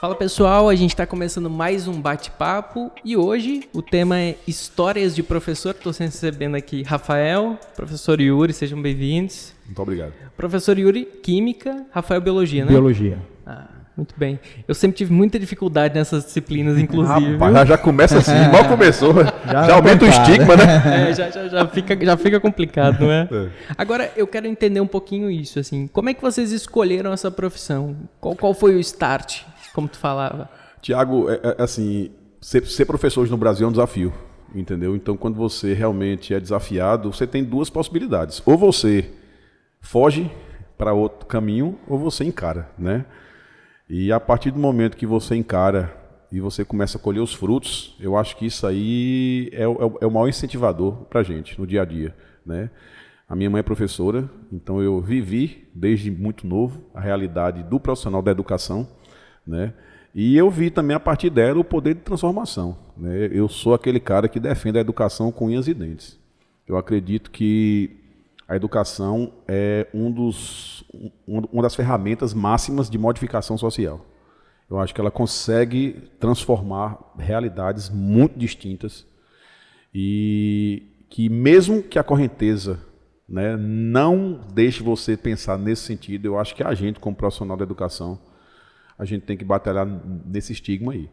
Fala pessoal, a gente está começando mais um bate-papo e hoje o tema é histórias de professor. Estou recebendo aqui Rafael, professor Yuri, sejam bem-vindos. Muito obrigado. Professor Yuri, Química, Rafael, Biologia, né? Biologia. Muito bem. Eu sempre tive muita dificuldade nessas disciplinas, inclusive. Rapaz, já começa assim, mal começou. Já aumenta o estigma, né? Já fica complicado, não é? Agora, eu quero entender um pouquinho isso, assim. Como é que vocês escolheram essa profissão? Qual foi o start, como tu falava? Tiago, assim, ser professor hoje no Brasil é um desafio, entendeu? Então, quando você realmente é desafiado, você tem duas possibilidades. Ou você foge para outro caminho, ou você encara, né? E a partir do momento que você encara e você começa a colher os frutos, eu acho que isso aí é o maior incentivador para a gente no dia a dia, né? A minha mãe é professora, então eu vivi desde muito novo a realidade do profissional da educação, né? E eu vi também a partir dela o poder de transformação, né? Eu sou aquele cara que defende a educação com unhas e dentes. Eu acredito que a educação é uma das ferramentas máximas de modificação social. Eu acho que ela consegue transformar realidades muito distintas e que mesmo que a correnteza, né, não deixe você pensar nesse sentido, eu acho que a gente, como profissional da educação, a gente tem que batalhar nesse estigma aí.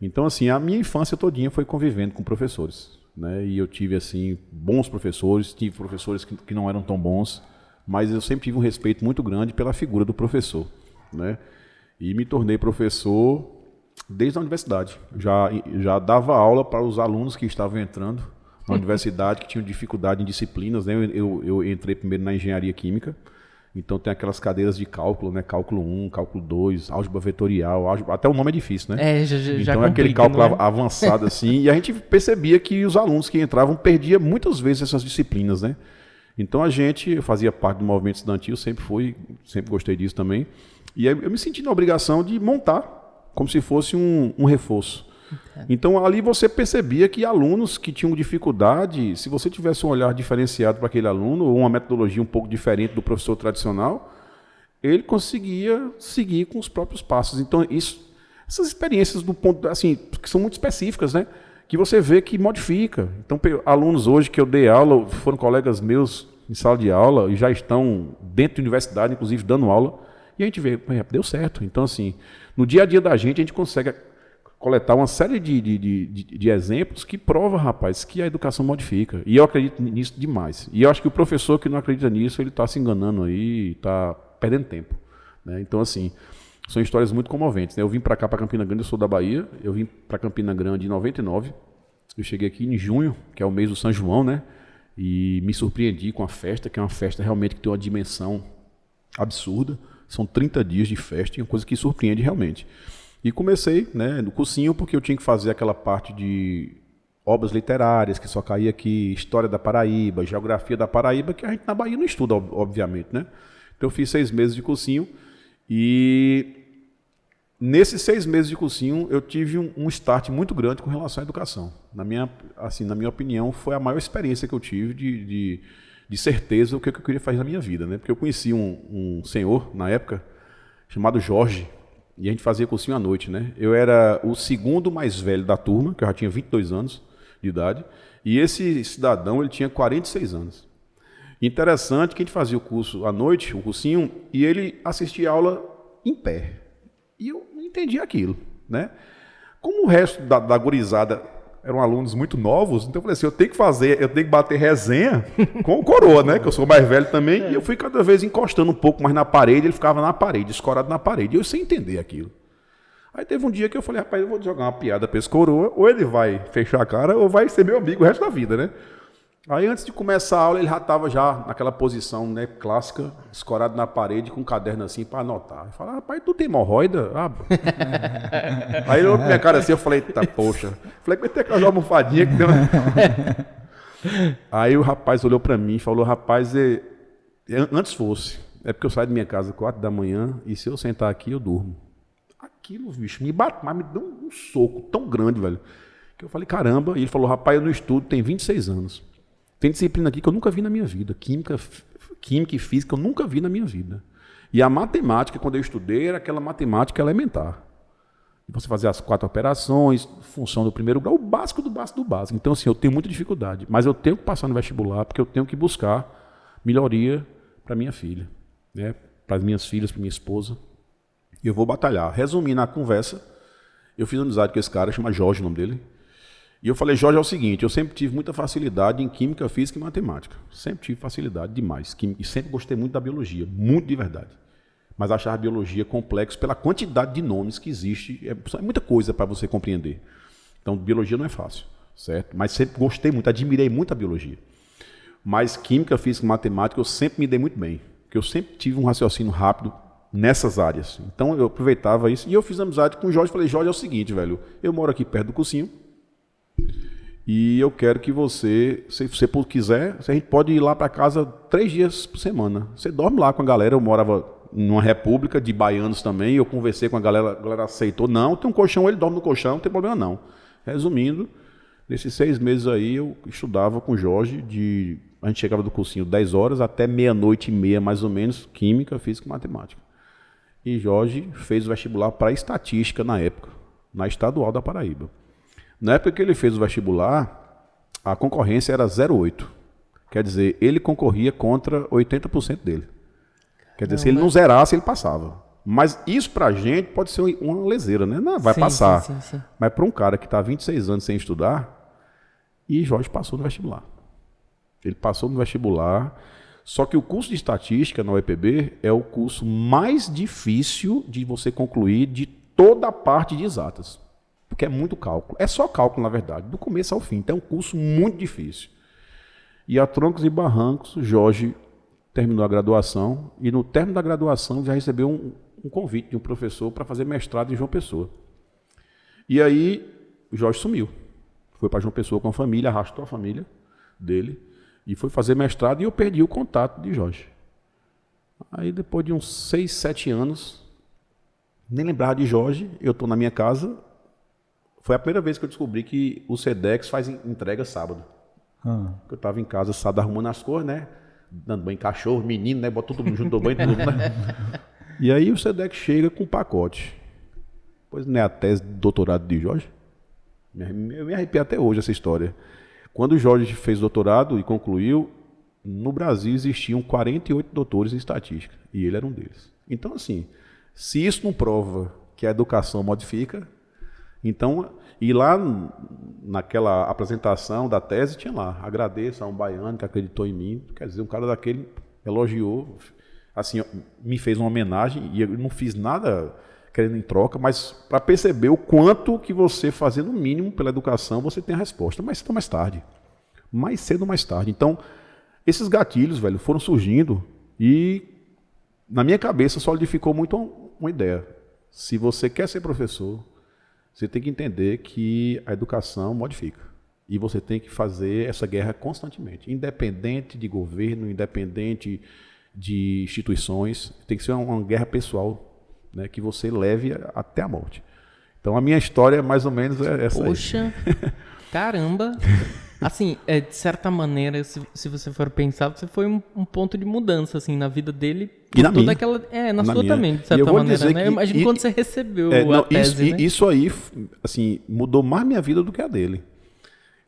Então, assim, a minha infância todinha foi convivendo com professores, né? E eu tive assim bons professores, tive professores que não eram tão bons, mas eu sempre tive um respeito muito grande pela figura do professor, né? E me tornei professor desde a universidade. Já dava aula para os alunos que estavam entrando na universidade, que tinham dificuldade em disciplinas, né? Eu entrei primeiro na engenharia química, então tem aquelas cadeiras de cálculo, né? Cálculo 1, cálculo 2, álgebra vetorial, até o nome é difícil, né? Então é aquele cálculo avançado assim, e a gente percebia que os alunos que entravam perdiam muitas vezes essas disciplinas, né? Então eu fazia parte do movimento estudantil, sempre gostei disso também, e aí eu me senti na obrigação de montar como se fosse um reforço. Então ali você percebia que alunos que tinham dificuldade, se você tivesse um olhar diferenciado para aquele aluno, ou uma metodologia um pouco diferente do professor tradicional, ele conseguia seguir com os próprios passos. Então essas experiências do ponto assim, que são muito específicas, né? Que você vê que modifica. Então alunos hoje que eu dei aula, foram colegas meus em sala de aula e já estão dentro da universidade, inclusive dando aula, e a gente vê, deu certo. Então assim, no dia a dia da gente a gente consegue coletar uma série de exemplos que prova, rapaz, que a educação modifica. E eu acredito nisso demais. E eu acho que o professor que não acredita nisso, ele está se enganando aí, está perdendo tempo, né? Então, assim, são histórias muito comoventes, né? Eu vim para cá, para Campina Grande, eu sou da Bahia, eu vim para Campina Grande em 99, eu cheguei aqui em junho, que é o mês do São João, né? E me surpreendi com a festa, que é uma festa realmente que tem uma dimensão absurda. São 30 dias de festa, e é uma coisa que surpreende realmente. E comecei, né, no cursinho, porque eu tinha que fazer aquela parte de obras literárias, que só caía aqui, história da Paraíba, geografia da Paraíba, que a gente na Bahia não estuda, obviamente, né? Então eu fiz 6 meses de cursinho e nesses 6 meses de cursinho eu tive um start muito grande com relação à educação. Na minha opinião, foi a maior experiência que eu tive de certeza o que eu queria fazer na minha vida, né? Porque eu conheci um senhor, na época, chamado Jorge, e a gente fazia cursinho à noite, né? Eu era o segundo mais velho da turma, que eu já tinha 22 anos de idade, e esse cidadão, ele tinha 46 anos. Interessante que a gente fazia o curso à noite, o cursinho, e ele assistia a aula em pé. E eu não entendia aquilo, né? Como o resto da gurizada eram alunos muito novos, então eu falei assim, eu tenho que bater resenha com o coroa, né? Que eu sou mais velho também, e eu fui cada vez encostando um pouco mais na parede, ele ficava na parede, escorado na parede, e eu sem entender aquilo. Aí teve um dia que eu falei, rapaz, eu vou jogar uma piada pra esse coroa, ou ele vai fechar a cara, ou vai ser meu amigo o resto da vida, né? Aí antes de começar a aula, ele já estava naquela posição, né, clássica, escorado na parede, com um caderno assim para anotar. Eu falei, rapaz, tu tem hemorroida? Aí ele olhou pra minha cara assim, eu falei, tá, poxa. Falei, vai ter aquela almofadinha que deu. Aí o rapaz olhou para mim e falou, rapaz, antes fosse, é porque eu saio da minha casa 4 da manhã e se eu sentar aqui, eu durmo. Aquilo, bicho, me bateu, mas me deu um soco tão grande, velho, que eu falei, caramba. E ele falou, rapaz, eu não estudo, tem 26 anos. Tem disciplina aqui que eu nunca vi na minha vida. Química e física eu nunca vi na minha vida. E a matemática, quando eu estudei, era aquela matemática elementar. você fazer as 4 operações, função do primeiro grau, o básico do básico do básico. Então, assim, eu tenho muita dificuldade, mas eu tenho que passar no vestibular, porque eu tenho que buscar melhoria para minha filha, né? Para as minhas filhas, para minha esposa. E eu vou batalhar. Resumindo a conversa, eu fiz amizade com esse cara, chama Jorge o nome dele. E eu falei, Jorge, é o seguinte, eu sempre tive muita facilidade em química, física e matemática. Sempre tive facilidade demais. E sempre gostei muito da biologia, muito de verdade. Mas achava a biologia complexa pela quantidade de nomes que existe. É muita coisa para você compreender. Então, biologia não é fácil, certo? Mas sempre gostei muito, admirei muito a biologia. Mas química, física e matemática eu sempre me dei muito bem. Porque eu sempre tive um raciocínio rápido nessas áreas. Então, eu aproveitava isso. E eu fiz amizade com o Jorge. Falei, Jorge, é o seguinte, velho. Eu moro aqui perto do cursinho. E eu quero que você, se você quiser, a gente pode ir lá para casa 3 dias por semana. Você dorme lá com a galera. Eu morava numa república de baianos também. Eu conversei com a galera aceitou. Não, tem um colchão, ele dorme no colchão, não tem problema não. Resumindo, nesses 6 meses aí eu estudava com o Jorge. A gente chegava do cursinho 10 horas até meia-noite e meia, mais ou menos, química, física e matemática. E Jorge fez o vestibular para estatística na época, na Estadual da Paraíba. Na época que ele fez o vestibular, a concorrência era 0,8. Quer dizer, ele concorria contra 80% dele. Quer dizer, se ele não zerasse, ele passava. Mas isso pra gente pode ser uma leseira, né? Não, vai passar. Sim. Mas para um cara que está há 26 anos sem estudar, e Jorge passou no vestibular. Ele passou no vestibular, só que o curso de estatística na UEPB é o curso mais difícil de você concluir de toda a parte de exatas. Porque é muito cálculo. É só cálculo, na verdade, do começo ao fim. Então é um curso muito difícil. E a troncos e barrancos, Jorge terminou a graduação e no término da graduação já recebeu um convite de um professor para fazer mestrado em João Pessoa. E aí o Jorge sumiu. Foi para João Pessoa com a família, arrastou a família dele e foi fazer mestrado e eu perdi o contato de Jorge. Aí depois de uns 6, 7 anos, nem lembrava de Jorge, eu estou na minha casa. Foi a primeira vez que eu descobri que o Sedex faz entrega sábado. Eu estava em casa sábado arrumando as cores, né? Dando banho em cachorro, menino, né? Bota todo mundo junto do banho, tudo, né? E aí o Sedex chega com um pacote. Pois não é a tese de doutorado de Jorge? Eu me arrepio até hoje essa história. Quando o Jorge fez doutorado e concluiu, no Brasil existiam 48 doutores em estatística. E ele era um deles. Então, assim, se isso não prova que a educação modifica, então, e lá naquela apresentação da tese tinha lá, agradeço a um baiano que acreditou em mim, quer dizer, um cara daquele elogiou, assim, me fez uma homenagem e eu não fiz nada querendo em troca, mas para perceber o quanto que você fazendo o mínimo pela educação, você tem a resposta, mais cedo ou mais tarde. Mais cedo ou mais tarde. Então, esses gatilhos, velho, foram surgindo e na minha cabeça solidificou muito uma ideia. Se você quer ser professor, você tem que entender que a educação modifica. E você tem que fazer essa guerra constantemente. Independente de governo, independente de instituições. Tem que ser uma guerra pessoal, né, que você leve até a morte. Então a minha história mais ou menos é essa. Poxa, caramba. Assim, de certa maneira, se você for pensar, você foi um ponto de mudança assim, na vida dele. E na minha. Na sua minha. também, de certa maneira. Né? Eu imagino quando você recebeu a tese, né? Isso aí assim, mudou mais minha vida do que a dele.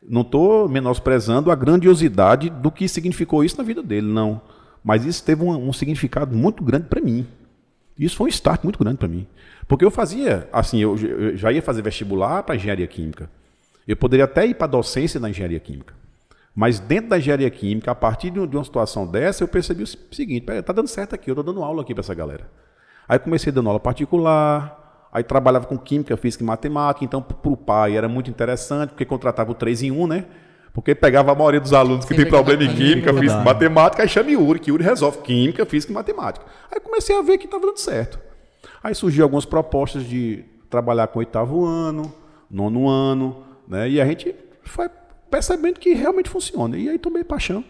Não estou menosprezando a grandiosidade do que significou isso na vida dele, não. Mas isso teve um significado muito grande para mim. Isso foi um start muito grande para mim. Porque eu fazia, assim, eu já ia fazer vestibular para engenharia química. Eu poderia até ir para a docência na engenharia química. Mas dentro da engenharia química, a partir de uma situação dessa, eu percebi o seguinte, está dando certo aqui, eu estou dando aula aqui para essa galera. Aí comecei dando aula particular, aí trabalhava com química, física e matemática, então para o pai era muito interessante, porque contratava o 3 em 1, né? Porque pegava a maioria dos alunos que tem problema em química, física e matemática, aí chama Yuri, que Yuri resolve química, física e matemática. Aí comecei a ver que estava dando certo. Aí surgiu algumas propostas de trabalhar com 8º ano, 9º ano, né? E a gente foi percebendo que realmente funciona. E aí tomei paixão.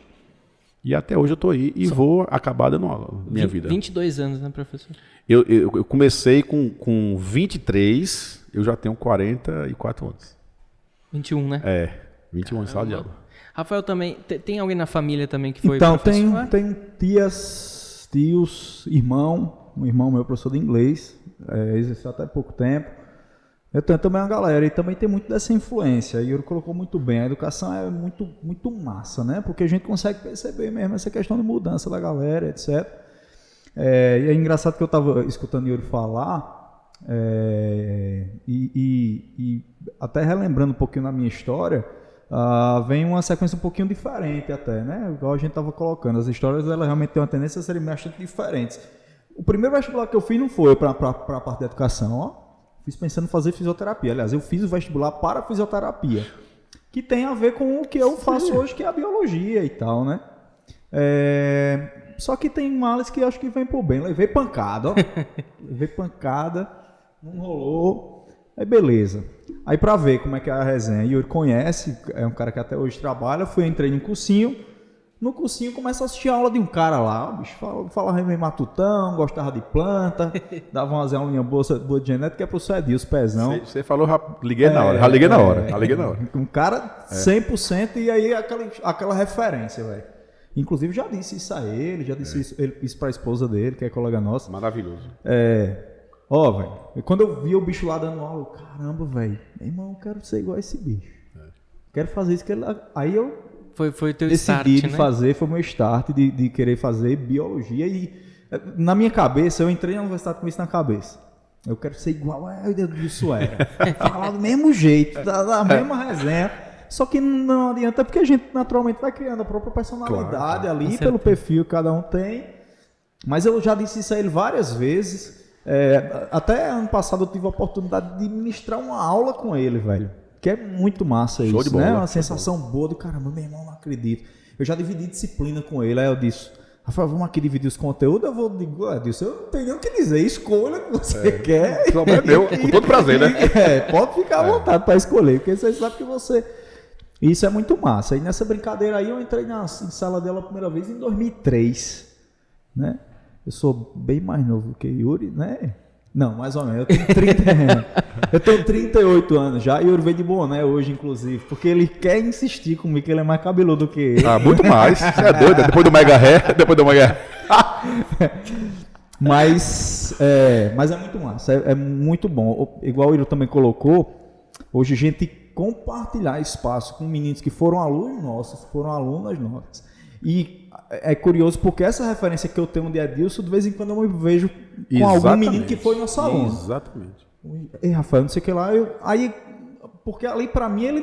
E até hoje eu estou aí e vou acabar dando aula na minha vida. 22 anos, né, professor? Eu comecei com 23, eu já tenho 44 anos. 21, né? 21 anos de sala de aula. Rafael, também, tem alguém na família também que foi então, professor? Então, tem tias, tios, irmão, um irmão meu, professor de inglês, exerceu até pouco tempo. Eu tenho também uma galera, e também tem muito dessa influência. E Yuri colocou muito bem, a educação é muito, muito massa, né? Porque a gente consegue perceber mesmo essa questão de mudança da galera, etc. E é engraçado que eu estava escutando Yuri falar, e até relembrando um pouquinho na minha história, vem uma sequência um pouquinho diferente até, né? Igual a gente estava colocando, as histórias elas realmente têm uma tendência a serem bastante diferentes. O primeiro vestibular que eu fiz não foi para a parte da educação, ó. Fiz pensando em fazer fisioterapia. Aliás, eu fiz o vestibular para fisioterapia, que tem a ver com o que eu faço hoje, que é a biologia e tal, né? Só que tem males que eu acho que vem por bem. Levei pancada, ó. Levei pancada, não rolou. Aí beleza. Aí pra ver como é que é a resenha. Yuri conhece, é um cara que até hoje trabalha. Entrei num cursinho. No cursinho começa a assistir a aula de um cara lá. O bicho falava meio matutão, gostava de planta, dava umas aulinhas boas de genética, que é pro Edilson Pezão. Você falou, liguei na hora. Já liguei na hora. Um cara 100% e aí aquela referência, velho. Inclusive já disse isso a ele, já disse isso pra esposa dele, que é colega nossa. Maravilhoso. Ó, velho, quando eu vi o bicho lá dando aula, caramba, velho, meu irmão, eu quero ser igual a esse bicho. Quero fazer isso que ele... Aí eu Foi teu decidi start, de né? fazer, foi meu start de querer fazer biologia e na minha cabeça, eu entrei na universidade com isso na cabeça. Eu quero ser igual a Edilson era. Falar do mesmo jeito, da mesma resenha. Só que não adianta, porque a gente naturalmente vai criando a própria personalidade ali, pelo perfil que cada um tem. Mas eu já disse isso a ele várias vezes. Até ano passado eu tive a oportunidade de ministrar uma aula com ele, velho. Que é muito massa isso, Show de bola, né? Uma sensação boa do caramba, meu irmão, não acredito. Eu já dividi disciplina com ele, aí eu disse, Rafael, vamos aqui dividir os conteúdos, eu disse, eu não tenho nem o que dizer, escolha o que você quer. O problema é meu, com todo prazer, né? Pode ficar à vontade para escolher, porque você sabe que você... Isso é muito massa. E nessa brincadeira aí, eu entrei na sala dela a primeira vez em 2003, né? Eu sou bem mais novo que Yuri, né? Não, mais ou menos. Eu tenho 38 anos já. E Yuri veio de boné hoje, inclusive. Porque ele quer insistir comigo que ele é mais cabeludo do que ele. Muito mais. Você é doido. Depois do Mega Ré. Mas é muito massa. É muito bom. Igual o Yuri também colocou, hoje a gente compartilhar espaço com meninos que foram alunos nossos, foram alunas nossas. E é curioso porque essa referência que eu tenho de Edilson, de vez em quando eu me vejo com algum menino que foi nosso aluno. Exatamente. Ei, Rafael, não sei o que lá. Porque ali pra mim ele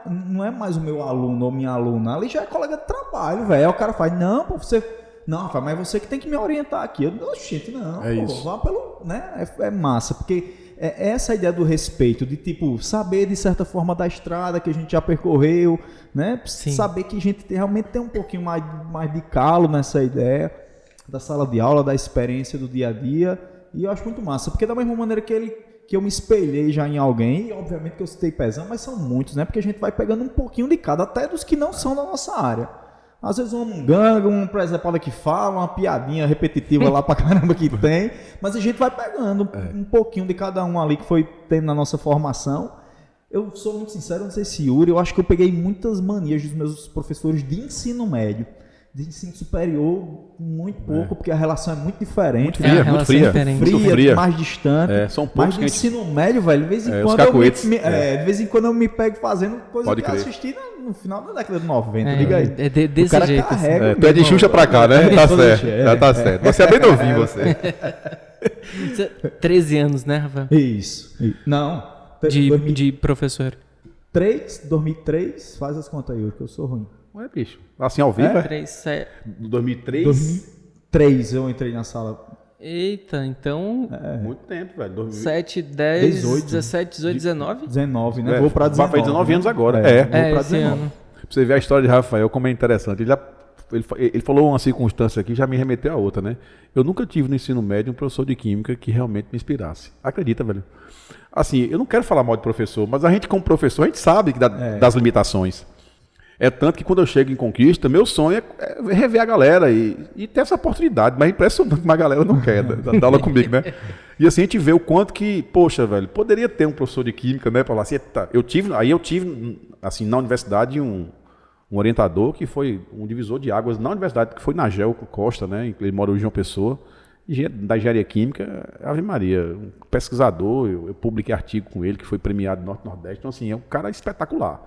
não é mais o meu aluno ou minha aluna. Ali já é colega de trabalho, velho. Aí o cara faz, não, pô, você... Não, Rafael, mas você que tem que me orientar aqui. Eu não, gente, não. Isso. Vá pelo... Né? É massa, porque... essa ideia do respeito, de tipo, saber de certa forma da estrada que a gente já percorreu, né? Sim. Saber que a gente realmente tem um pouquinho mais de calo nessa ideia da sala de aula, da experiência do dia a dia. E eu acho muito massa, porque da mesma maneira que eu me espelhei já em alguém, e obviamente que eu citei Pezão, mas são muitos, né? Porque a gente vai pegando um pouquinho de cada, até dos que não são da nossa área. Às vezes um munganga, um presepada que fala, uma piadinha repetitiva lá pra caramba que tem, mas a gente vai pegando um pouquinho de cada um ali que foi tendo na nossa formação. Eu sou muito sincero, não sei se Yuri, eu acho que eu peguei muitas manias dos meus professores de ensino médio. De ensino superior, muito pouco, porque a relação é muito diferente. Muito fria. Mais distante. São poucos. Mas de ensino médio, velho, de vez em quando eu me pego fazendo coisa que eu assisti no final da década de 90, liga aí. Desse o cara jeito. Carrega, tu é de Xuxa pra cá, né? Tá certo. Já tá certo. Você é bem novinho, você. 13 anos, né, Rafael? Isso. Não. De professor. 2003, faz as contas aí, que eu sou ruim. Ué, bicho. Assim, ao vivo, 2003? 2003 eu entrei na sala. Eita, então... Muito tempo, velho. 7, 10, 18, 17, 18, 19? 19, né? Vou pra 19. Vai pra 19 anos agora. Vou pra 19. Ano. Pra você ver a história de Rafael, como é interessante. Ele falou uma circunstância aqui, já me remeteu a outra, né? Eu nunca tive no ensino médio um professor de química que realmente me inspirasse. Acredita, velho? Assim, eu não quero falar mal de professor, mas a gente como professor, a gente sabe das limitações. É tanto que quando eu chego em Conquista, meu sonho é rever a galera e ter essa oportunidade. Mas é impressionante que uma galera não quer dar aula comigo, né? E assim, a gente vê o quanto que, poxa, velho, poderia ter um professor de química, né? Pra falar assim, eu tive, assim, na universidade, um orientador que foi um divisor de águas na universidade, que foi Nagel Costa, né? Ele mora hoje em João Pessoa. Da engenharia química, Ave Maria, um pesquisador, eu publiquei artigo com ele, que foi premiado no Norte e Nordeste, então assim, é um cara espetacular.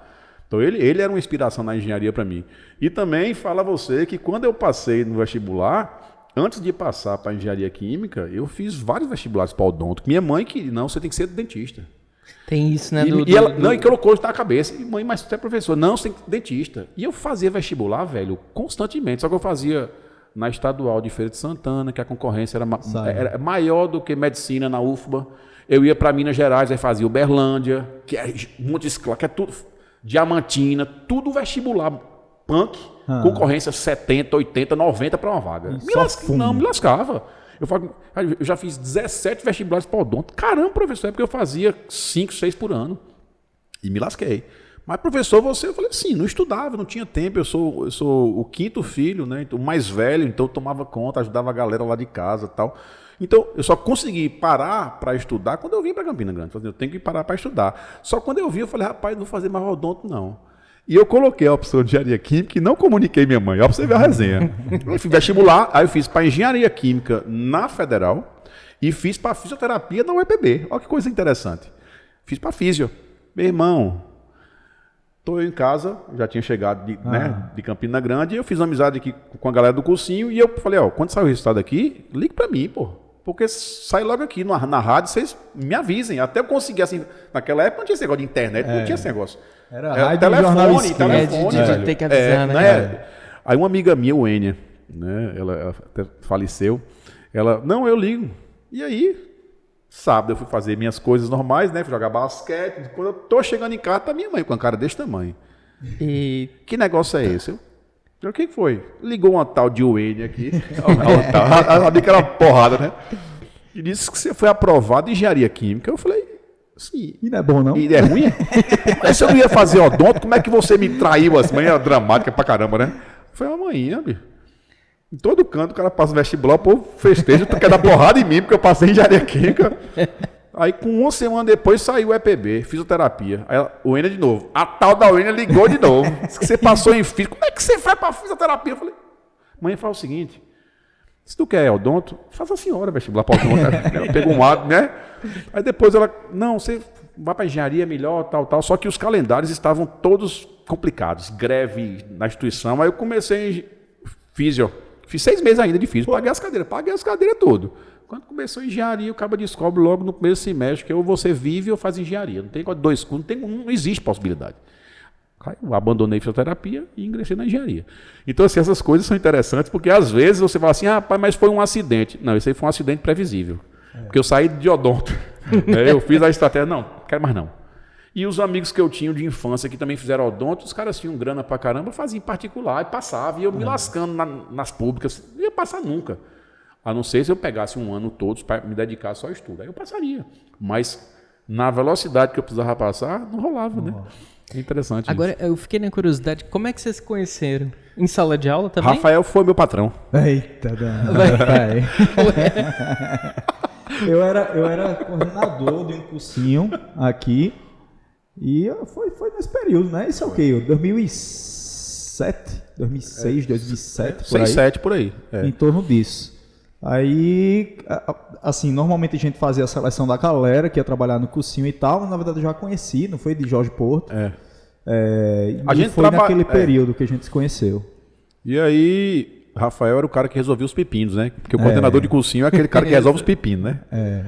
Então ele era uma inspiração na engenharia para mim. E também fala você que quando eu passei no vestibular, antes de passar para engenharia química, eu fiz vários vestibulares para odonto. Minha mãe que não, você tem que ser dentista. Tem isso, né? E colocou isso na cabeça. E, mãe, mas você é professor. Não, você tem que ser dentista. E eu fazia vestibular, velho, constantemente. Só que eu fazia na Estadual de Feira de Santana, que a concorrência era maior do que medicina na UFBA. Eu ia para Minas Gerais, aí fazia Uberlândia, que é Montes Claros, que é tudo, Diamantina, tudo vestibular punk, concorrência 70, 80, 90 para uma vaga. Me lascava. Eu já fiz 17 vestibulares para odonto. Caramba, professor, é porque eu fazia 5, 6 por ano. E me lasquei. Mas, professor, eu falei assim, não estudava, não tinha tempo, eu sou o 5º filho, né? Então, o mais velho, então eu tomava conta, ajudava a galera lá de casa e tal. Então, eu só consegui parar para estudar quando eu vim para Campina Grande. Eu tenho que parar para estudar. Só quando eu vi, eu falei, rapaz, não vou fazer mais odonto, não. E eu coloquei a opção de engenharia química e não comuniquei minha mãe. Ó, pra você ver a resenha. Eu fiz vestibular, aí eu fiz para engenharia química na Federal e fiz para fisioterapia na UEPB. Olha que coisa interessante. Fiz para físio. Meu irmão, estou em casa, já tinha chegado de Campina Grande, e eu fiz amizade aqui com a galera do cursinho, e eu falei, ó, quando sair o resultado aqui, ligue para mim, pô. Porque sai logo aqui na rádio, vocês me avisem. Até eu conseguir, assim, naquela época não tinha esse negócio de internet, não tinha esse negócio. Era telefone, de ter que avisar, né? Aí uma amiga minha, o Enia, né, ela até faleceu, não, eu ligo. E aí, sábado eu fui fazer minhas coisas normais, né? Fui jogar basquete. Quando eu tô chegando em casa, tá minha mãe com a cara desse tamanho. E que negócio é esse? O que foi? Ligou uma tal de Wayne aqui. Sabia que era uma porrada, né? E disse que você foi aprovado em engenharia química. Eu falei, sim. E não é bom, não? E é ruim? Mas se eu não ia fazer odonto, como é que você me traiu assim? Mãe é dramática pra caramba, né? Foi uma manhã, bicho. Em todo canto o cara passa vestibular, o povo festeja, tu quer dar porrada em mim, porque eu passei em engenharia química. Aí, com uma semana depois, saiu o EPB, fisioterapia. Aí, o Enia de novo. A tal da Enia ligou de novo. Disse que você passou em físico. Como é que você vai pra fisioterapia? Eu falei, mãe, fala o seguinte, se tu quer odonto, faça a senhora vestibular pra odonto. Eu pego um lado, né? Aí depois ela, não, você vai pra engenharia melhor, tal. Só que os calendários estavam todos complicados. Greve na instituição. Aí eu comecei em físio. Fiz 6 meses ainda de físio. Paguei as cadeiras tudo. Quando começou a engenharia, o cara descobre logo no primeiro semestre que ou você vive ou faz engenharia. Não tem 2 cursos, não existe possibilidade. Aí eu abandonei a fisioterapia e ingressei na engenharia. Então, assim, essas coisas são interessantes, porque às vezes você fala assim, rapaz, mas foi um acidente. Não, isso aí foi um acidente previsível. Porque eu saí de odonto. Eu fiz a estratégia, não quero mais não. E os amigos que eu tinha de infância que também fizeram odonto, os caras tinham grana pra caramba, faziam em particular e passava. E eu me lascando nas públicas. Não ia passar nunca. A não ser se eu pegasse um ano todo para me dedicar só ao estudo. Aí eu passaria. Mas na velocidade que eu precisava passar, não rolava, né? É interessante. Agora, isso. eu fiquei na curiosidade, como é que vocês se conheceram? Em sala de aula também? Rafael foi meu patrão. Eita, eu era coordenador de um cursinho aqui. E foi nesse período, né? Isso é o quê? 2007, 2006, 2007, por aí. 2007, por aí. Em torno disso. Aí, assim, normalmente a gente fazia a seleção da galera que ia trabalhar no cursinho e tal, mas na verdade eu já conheci, não foi de Jorge Porto. A gente foi naquele período que a gente se conheceu. E aí, Rafael era o cara que resolvia os pepinos, né? Porque o coordenador de cursinho é aquele cara que resolve os pepinos, né?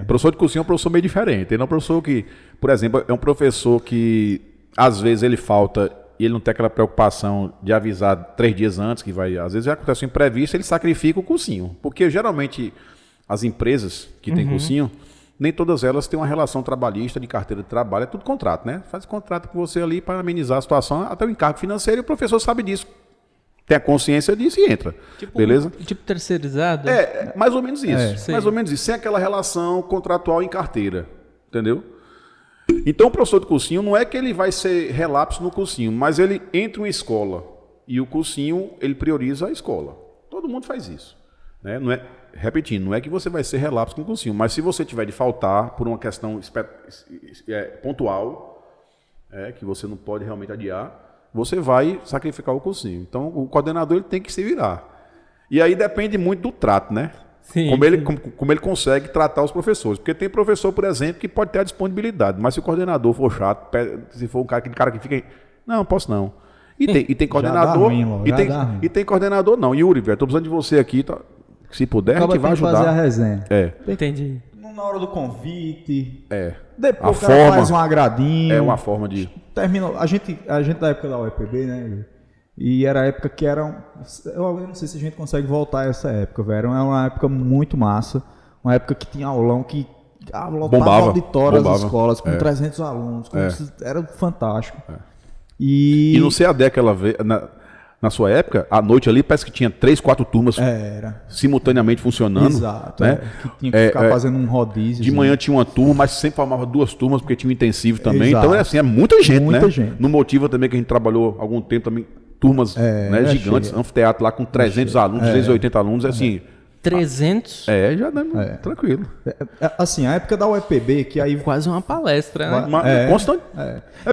O professor de cursinho é um professor meio diferente. Ele é um professor que, por exemplo, é um professor que às vezes ele falta e ele não tem aquela preocupação de avisar 3 dias antes que vai. Às vezes acontece um imprevisto, ele sacrifica o cursinho. Porque geralmente as empresas que têm cursinho, nem todas elas têm uma relação trabalhista de carteira de trabalho, é tudo contrato, né? Faz contrato com você ali para amenizar a situação, até o encargo financeiro, e o professor sabe disso. Tem a consciência disso e entra. Beleza? Tipo terceirizado? Mais ou menos isso. Mais ou menos isso. Sem aquela relação contratual em carteira. Entendeu? Então o professor de cursinho não é que ele vai ser relapso no cursinho, mas ele entra em uma escola e o cursinho ele prioriza a escola. Todo mundo faz isso. Né? Não é, repetindo, não é que você vai ser relapso com o cursinho, mas se você tiver de faltar por uma questão pontual, que você não pode realmente adiar, você vai sacrificar o cursinho. Então o coordenador ele tem que se virar. E aí depende muito do trato, né? Sim, como ele consegue tratar os professores. Porque tem professor, por exemplo, que pode ter a disponibilidade, mas se o coordenador for chato, se for aquele cara que fica... Não, posso não. E tem coordenador... E tem coordenador não. Yuri, velho, tô precisando de você aqui. Tá? Se puder, a gente vai ajudar. Fazer a resenha. Entendi. Na hora do convite. A Depois o cara forma, faz um agradinho. É uma forma de... Termina, a gente da época da UEPB, né? E era a época que era... Eu não sei se a gente consegue voltar a essa época, velho. Era uma época muito massa. Uma época que tinha aulão que... Bombava. Auditório das escolas com 300 alunos. Era fantástico. E no CAD aquela vez... Na sua época, à noite ali, parece que tinha 3, 4 turmas simultaneamente funcionando. Exato. Né? Que tinha que ficar fazendo um rodízio. De manhã tinha uma turma, mas sempre formava 2 turmas, porque tinha um intensivo também. Exato. Então, assim, é muita gente, muita né? gente. No Motiva também, que a gente trabalhou há algum tempo também, turmas gigantes, anfiteatro lá com 300 alunos, 280 alunos, assim... 300? Já dá tranquilo. Assim, a época da UEPB, que aí... Quase uma palestra, né? Constante.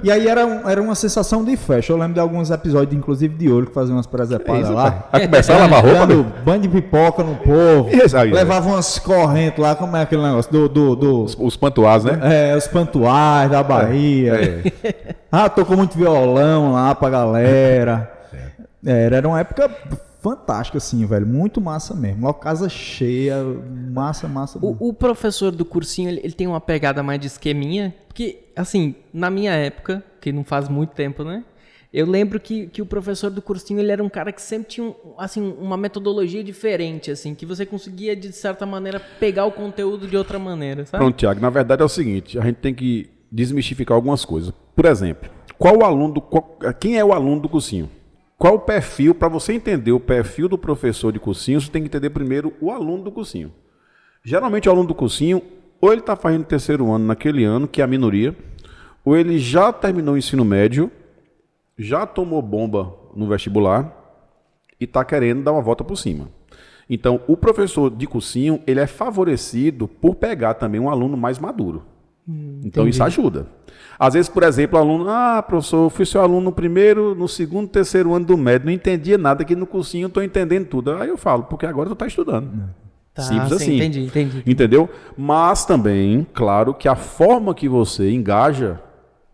E aí era uma sensação de festa. Eu lembro de alguns episódios, inclusive de Olho, que faziam umas presepadas lá. Vai começar a lavar roupa, dando banho de pipoca no povo. Aí, levava umas correntes lá, como é aquele negócio? Os pantuás, né? Os pantuais da Bahia. Tocou muito violão lá pra galera. Era uma época... fantástica, assim, velho. Muito massa mesmo. Uma casa cheia, massa. O professor do cursinho, ele tem uma pegada mais de esqueminha, porque, assim, na minha época, que não faz muito tempo, né? Eu lembro que o professor do cursinho, ele era um cara que sempre tinha, assim, uma metodologia diferente, assim, que você conseguia, de certa maneira, pegar o conteúdo de outra maneira, sabe? Pronto, Thiago. Na verdade é o seguinte, a gente tem que desmistificar algumas coisas. Por exemplo, quem é o aluno do cursinho? Qual o perfil? Para você entender o perfil do professor de cursinho, você tem que entender primeiro o aluno do cursinho. Geralmente o aluno do cursinho, ou ele está fazendo terceiro ano naquele ano, que é a minoria, ou ele já terminou o ensino médio, já tomou bomba no vestibular e está querendo dar uma volta por cima. Então, o professor de cursinho, ele é favorecido por pegar também um aluno mais maduro. Então, isso ajuda. Às vezes, por exemplo, o aluno, professor, eu fui seu aluno no primeiro, no segundo, terceiro ano do médio, não entendia nada, aqui no cursinho eu estou entendendo tudo. Aí eu falo, porque agora tu está estudando. Simples assim. Entendi. Entendeu? Mas também, claro, que a forma que você engaja,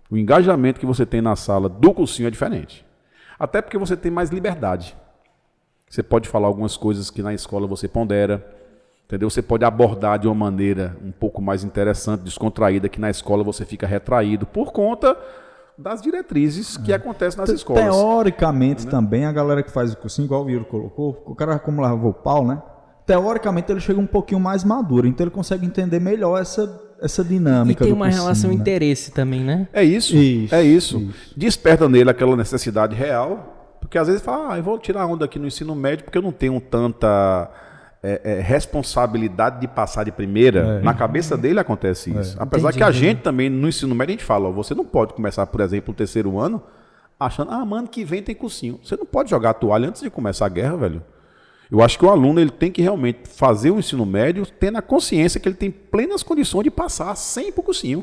o engajamento que você tem na sala do cursinho é diferente. Até porque você tem mais liberdade. Você pode falar algumas coisas que na escola você pondera, entendeu? Você pode abordar de uma maneira um pouco mais interessante, descontraída, que na escola você fica retraído por conta das diretrizes que acontecem nas escolas. Teoricamente também, a galera que faz o cursinho, igual o Yuri colocou, o cara como lavou o pau, né? Teoricamente ele chega um pouquinho mais maduro, então ele consegue entender melhor essa dinâmica. E tem do uma cursinho, relação né? interesse também, né? É isso. Desperta nele aquela necessidade real, porque às vezes fala, eu vou tirar onda aqui no ensino médio porque eu não tenho tanta... responsabilidade de passar de primeira, na cabeça dele acontece isso. Apesar que a gente também, no ensino médio, a gente fala, você não pode começar, por exemplo, o terceiro ano, achando, mano, que vem tem cursinho. Você não pode jogar a toalha antes de começar a guerra, velho. Eu acho que o aluno ele tem que realmente fazer o ensino médio tendo a consciência que ele tem plenas condições de passar sem ir pro cursinho.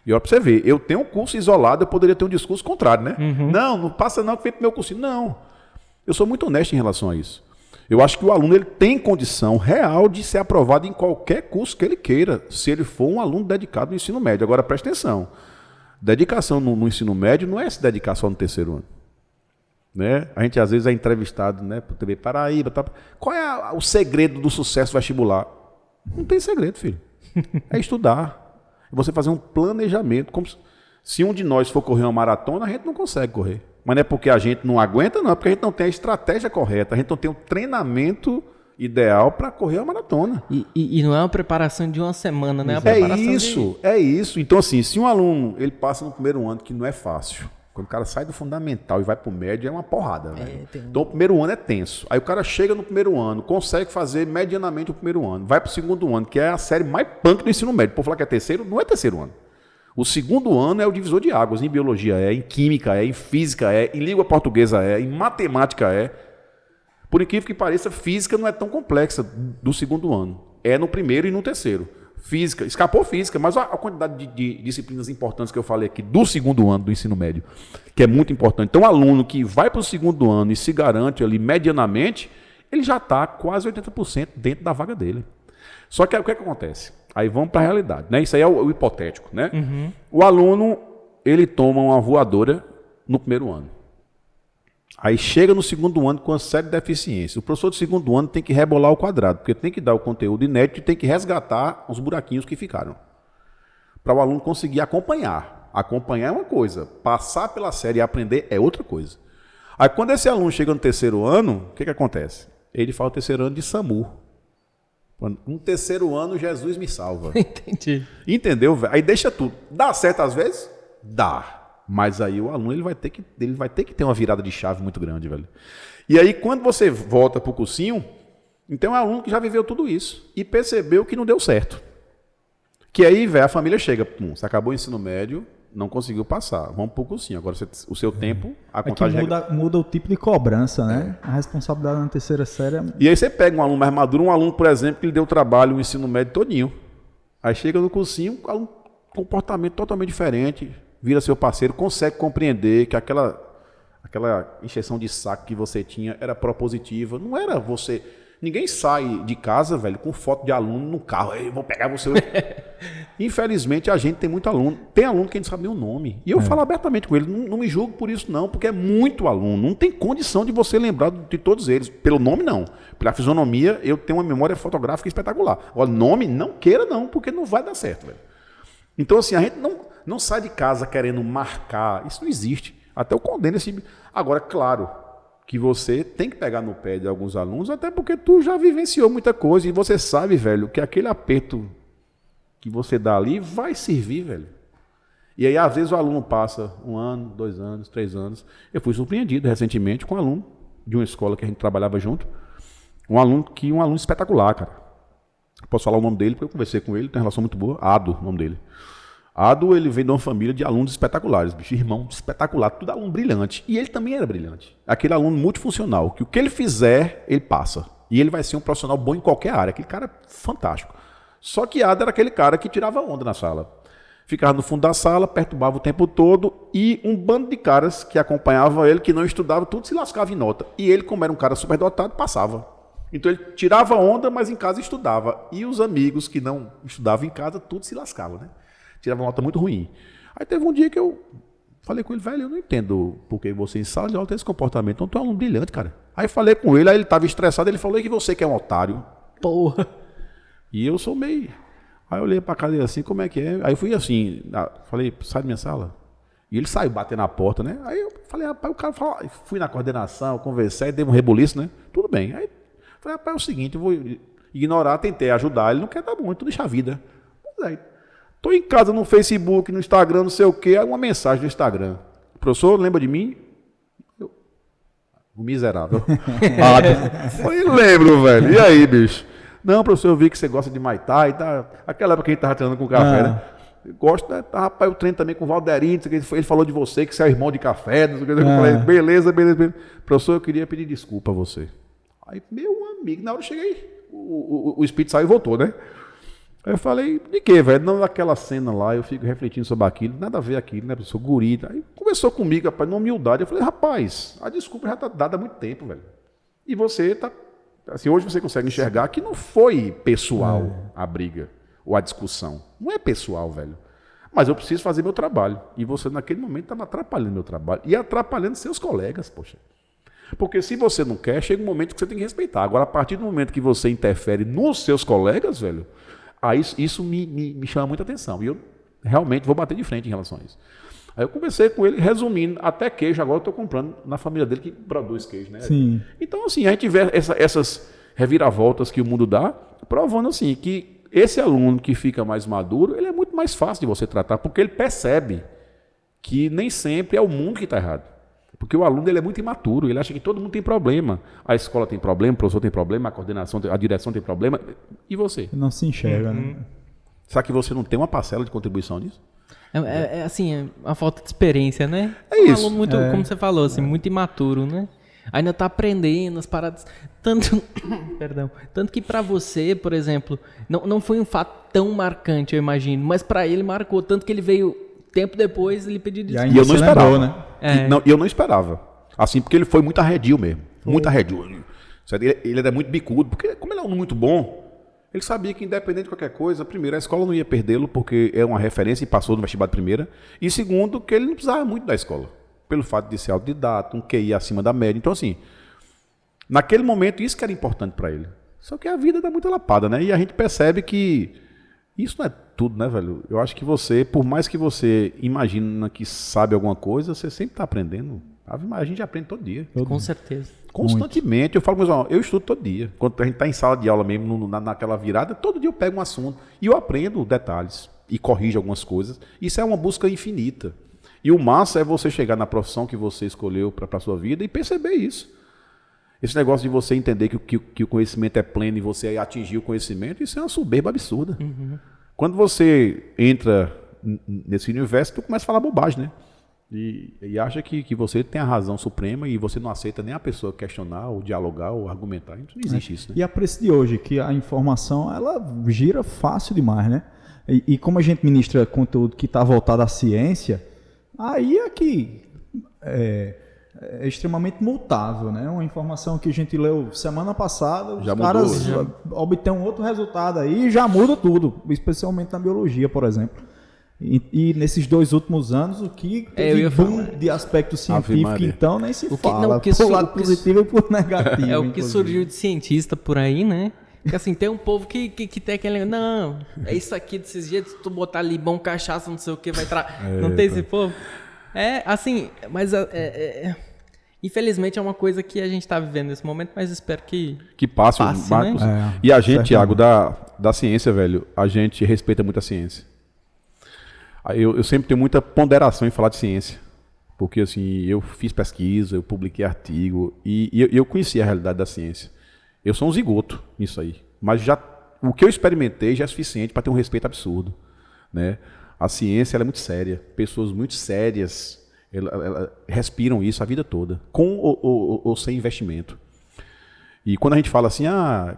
E olha pra você ver, eu tenho um curso isolado, eu poderia ter um discurso contrário, né? Não passa não, que vem pro meu cursinho. Não. Eu sou muito honesto em relação a isso. Eu acho que o aluno ele tem condição real de ser aprovado em qualquer curso que ele queira, se ele for um aluno dedicado no ensino médio. Agora, presta atenção. Dedicação no ensino médio não é se dedicar só no terceiro ano. Né? A gente às vezes é entrevistado, né, por TV Paraíba. Tá? Qual é o segredo do sucesso vestibular? Não tem segredo, filho. É estudar. É você fazer um planejamento. Como se um de nós for correr uma maratona, a gente não consegue correr. Mas não é porque a gente não aguenta, não. É porque a gente não tem a estratégia correta. A gente não tem o treinamento ideal para correr a maratona. E não é uma preparação de uma semana, né? É isso. Então, assim, se um aluno ele passa no primeiro ano, que não é fácil. Quando o cara sai do fundamental e vai pro médio, é uma porrada. Então, o primeiro ano é tenso. Aí o cara chega no primeiro ano, consegue fazer medianamente o primeiro ano. Vai pro segundo ano, que é a série mais punk do ensino médio. Por falar que é terceiro, não é terceiro ano. O segundo ano é o divisor de águas. Em biologia em química em física em língua portuguesa em matemática Por incrível que pareça, física não é tão complexa do segundo ano. É no primeiro e no terceiro. Física, escapou física, mas a quantidade de disciplinas importantes que eu falei aqui do segundo ano do ensino médio, que é muito importante. Então, o aluno que vai para o segundo ano e se garante ali medianamente, ele já está quase 80% dentro da vaga dele. Só que aí, o que acontece? Aí vamos para a realidade, né? Isso aí é o hipotético, né? O aluno, ele toma uma voadora no primeiro ano. Aí chega no segundo ano com uma série de deficiências. O professor do segundo ano tem que rebolar o quadrado, porque tem que dar o conteúdo inédito e tem que resgatar os buraquinhos que ficaram. Para o aluno conseguir acompanhar. Acompanhar é uma coisa, passar pela série e aprender é outra coisa. Aí quando esse aluno chega no terceiro ano, o que acontece? Ele faz o terceiro ano de SAMU. No terceiro ano, Jesus me salva. Entendi. Entendeu, velho? Aí deixa tudo. Dá certo às vezes? Dá. Mas aí o aluno ele vai ter que ter uma virada de chave muito grande, velho. E aí quando você volta pro cursinho, então é um aluno que já viveu tudo isso e percebeu que não deu certo. Que aí, velho, a família chega, você acabou o ensino médio, não conseguiu passar, vamos pro cursinho. Agora o seu tempo, a contagem... muda o tipo de cobrança, né? A responsabilidade na terceira série é... E aí você pega um aluno mais maduro, um aluno, por exemplo, que lhe deu trabalho, o ensino médio todinho. Aí chega no cursinho, um comportamento totalmente diferente, vira seu parceiro, consegue compreender que aquela encheção de saco que você tinha era propositiva. Não era você... Ninguém sai de casa, velho, com foto de aluno no carro. Eu vou pegar você. Infelizmente, a gente tem muito aluno. Tem aluno que a gente sabe nem o nome. E eu falo abertamente com ele. Não me julgo por isso, não, porque é muito aluno. Não tem condição de você lembrar de todos eles. Pelo nome, não. Pela fisionomia, eu tenho uma memória fotográfica espetacular. Agora, nome, não queira, não, porque não vai dar certo, velho. Então, assim, a gente não sai de casa querendo marcar. Isso não existe. Até eu condeno esse... Agora, claro... que você tem que pegar no pé de alguns alunos, até porque tu já vivenciou muita coisa e você sabe, velho, que aquele aperto que você dá ali vai servir, velho. E aí, às vezes, o aluno passa 1 ano, 2 anos, 3 anos. Eu fui surpreendido recentemente com um aluno de uma escola que a gente trabalhava junto, um aluno espetacular, cara. Posso falar o nome dele, porque eu conversei com ele, tem uma relação muito boa. Ado, o nome dele. Ado, ele vem de uma família de alunos espetaculares, bicho, irmão espetacular, tudo aluno brilhante. E ele também era brilhante. Aquele aluno multifuncional, que o que ele fizer, ele passa. E ele vai ser um profissional bom em qualquer área. Aquele cara fantástico. Só que Ado era aquele cara que tirava onda na sala. Ficava no fundo da sala, perturbava o tempo todo, e um bando de caras que acompanhavam ele, que não estudavam, tudo se lascava em nota. E ele, como era um cara superdotado, passava. Então ele tirava onda, mas em casa estudava. E os amigos que não estudavam em casa, tudo se lascava, né? Tirava uma nota muito ruim. Aí teve um dia que eu falei com ele, velho, eu não entendo porque você em sala de aula tem esse comportamento. Então tu é um aluno brilhante, cara. Aí falei com ele, aí ele estava estressado, ele falou que você que é um otário. Porra. E eu sou meio... Aí eu olhei pra cara dele assim, como é que é? Aí eu fui assim, falei, sai da minha sala. E ele saiu batendo na porta, né? Aí eu falei, rapaz, o cara falou, fui na coordenação, conversei, dei um rebuliço, né? Tudo bem. Aí falei, rapaz, é o seguinte, eu vou ignorar, tentei ajudar, ele não quer dar muito, deixa a vida. Mas aí... Estou em casa no Facebook, no Instagram, não sei o quê, uma mensagem no Instagram. Professor, lembra de mim? O miserável. Eu lembro, velho. E aí, bicho? Não, professor, eu vi que você gosta de Muay Thai. Tá... Aquela época que a gente estava treinando com café, né? Eu gosto, né? Rapaz, eu treino também com o Valderinho. Ele falou de você, que você é irmão de café. Não sei o que. Eu falei, beleza. Professor, eu queria pedir desculpa a você. Aí, meu amigo, na hora eu cheguei, o espírito saiu e voltou, né? Aí eu falei, de quê, velho? Não, naquela cena lá, eu fico refletindo sobre aquilo, nada a ver aquilo, né, professor? Guri. Aí conversou comigo, rapaz, na humildade. Eu falei, rapaz, a desculpa já está dada há muito tempo, velho. E você tá. Assim, hoje você consegue enxergar que não foi pessoal a briga ou a discussão. Não é pessoal, velho. Mas eu preciso fazer meu trabalho. E você, naquele momento, estava atrapalhando meu trabalho. E atrapalhando seus colegas, poxa. Porque se você não quer, chega um momento que você tem que respeitar. Agora, a partir do momento que você interfere nos seus colegas, velho. Aí isso me chama muita atenção. E eu realmente vou bater de frente em relação a isso. Aí eu conversei com ele, resumindo, até queijo, agora eu estou comprando na família dele que produz queijo, né? Sim. Então, assim, a gente vê essas reviravoltas que o mundo dá, provando assim, que esse aluno que fica mais maduro, ele é muito mais fácil de você tratar, porque ele percebe que nem sempre é o mundo que está errado. Porque o aluno ele é muito imaturo, ele acha que todo mundo tem problema. A escola tem problema, o professor tem problema, a coordenação, a direção tem problema. E você? Não se enxerga, né? Será que você não tem uma parcela de contribuição nisso? É assim, é uma falta de experiência, né? É isso. Um aluno muito, como você falou, assim, muito imaturo, né? Ainda está aprendendo as paradas. Tanto que para você, por exemplo, não foi um fato tão marcante, eu imagino, mas para ele marcou, tanto que ele veio tempo depois, ele pediu desculpa. E eu não esperava, né? Eu não esperava. Assim, porque ele foi muito arredio mesmo. Muito arredio. Certo? Ele era muito bicudo, porque como ele é um aluno muito bom, ele sabia que independente de qualquer coisa, primeiro, a escola não ia perdê-lo, porque é uma referência e passou no vestibular de primeira, e segundo, que ele não precisava muito da escola, pelo fato de ser autodidata, um QI acima da média. Então, assim, naquele momento, isso que era importante para ele. Só que a vida dá muita lapada, né? E a gente percebe que isso não é tudo, né, velho? Eu acho que você, por mais que você imagina que sabe alguma coisa, você sempre está aprendendo. A gente aprende todo dia. Com certeza. Constantemente. Eu falo, mas ó, eu estudo todo dia. Quando a gente está em sala de aula mesmo, naquela virada, todo dia eu pego um assunto e eu aprendo detalhes e corrijo algumas coisas. Isso é uma busca infinita. E o massa é você chegar na profissão que você escolheu para a sua vida e perceber isso. Esse negócio de você entender que o conhecimento é pleno e você atingir o conhecimento, isso é uma soberba absurda. Uhum. Quando você entra nesse universo, tu começa a falar bobagem, né? E acha que você tem a razão suprema e você não aceita nem a pessoa questionar, ou dialogar, ou argumentar. Não existe isso, né? E a preço de hoje, que a informação ela gira fácil demais, né? E como a gente ministra conteúdo que está voltado à ciência, aí é que é extremamente multável, né? Uma informação que a gente leu semana passada, os caras obtêm um outro resultado aí e já muda tudo, especialmente na biologia, por exemplo. E nesses 2 últimos anos, o que teve boom de aspecto científico, então, nem se fala. Por lado positivo e por negativo. É o que surgiu de cientista por aí, né? Porque assim, tem um povo que tem aquele... Não, é isso aqui desses jeitos, tu botar limão, cachaça, não sei o que, vai entrar... Não tem esse povo? É, assim, mas... Infelizmente é uma coisa que a gente está vivendo nesse momento, mas espero que passe, Marcos. Né? E a gente, Thiago, da ciência, velho, a gente respeita muito a ciência. Eu sempre tenho muita ponderação em falar de ciência, porque assim, eu fiz pesquisa, eu publiquei artigo e eu conheci a realidade da ciência. Eu sou um zigoto nisso aí, mas o que eu experimentei já é suficiente para ter um respeito absurdo, né? A ciência ela é muito séria, pessoas muito sérias ela respiram isso a vida toda, com ou sem investimento. E quando a gente fala assim,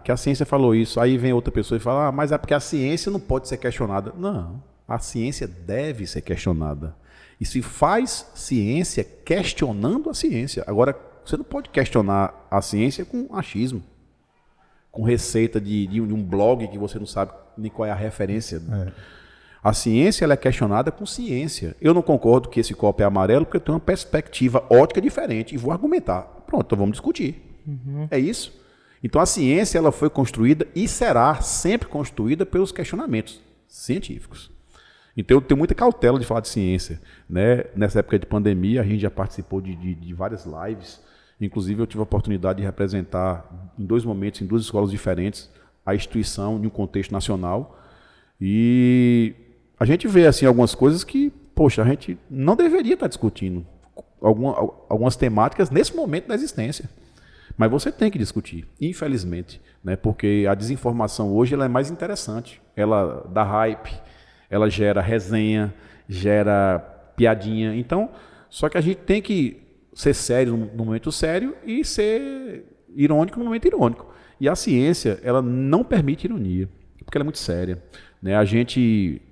que a ciência falou isso, aí vem outra pessoa e fala, mas é porque a ciência não pode ser questionada. Não, a ciência deve ser questionada. E se faz ciência questionando a ciência. Agora, você não pode questionar a ciência com achismo, com receita de um blog que você não sabe nem qual é a referência. A ciência ela é questionada com ciência. Eu não concordo que esse copo é amarelo porque eu tenho uma perspectiva ótica diferente e vou argumentar. Pronto, então vamos discutir. Uhum. É isso. Então a ciência ela foi construída e será sempre construída pelos questionamentos científicos. Então eu tenho muita cautela de falar de ciência, né? Nessa época de pandemia a gente já participou de várias lives. Inclusive eu tive a oportunidade de representar em 2 momentos, em 2 escolas diferentes, a instituição em um contexto nacional. E a gente vê assim algumas coisas que, poxa, a gente não deveria estar discutindo algumas temáticas nesse momento da existência. Mas você tem que discutir, infelizmente, né? Porque a desinformação hoje ela é mais interessante. Ela dá hype, ela gera resenha, gera piadinha. Então, só que a gente tem que ser sério no momento sério e ser irônico no momento irônico. E a ciência, ela não permite ironia, porque ela é muito séria, né? A gente,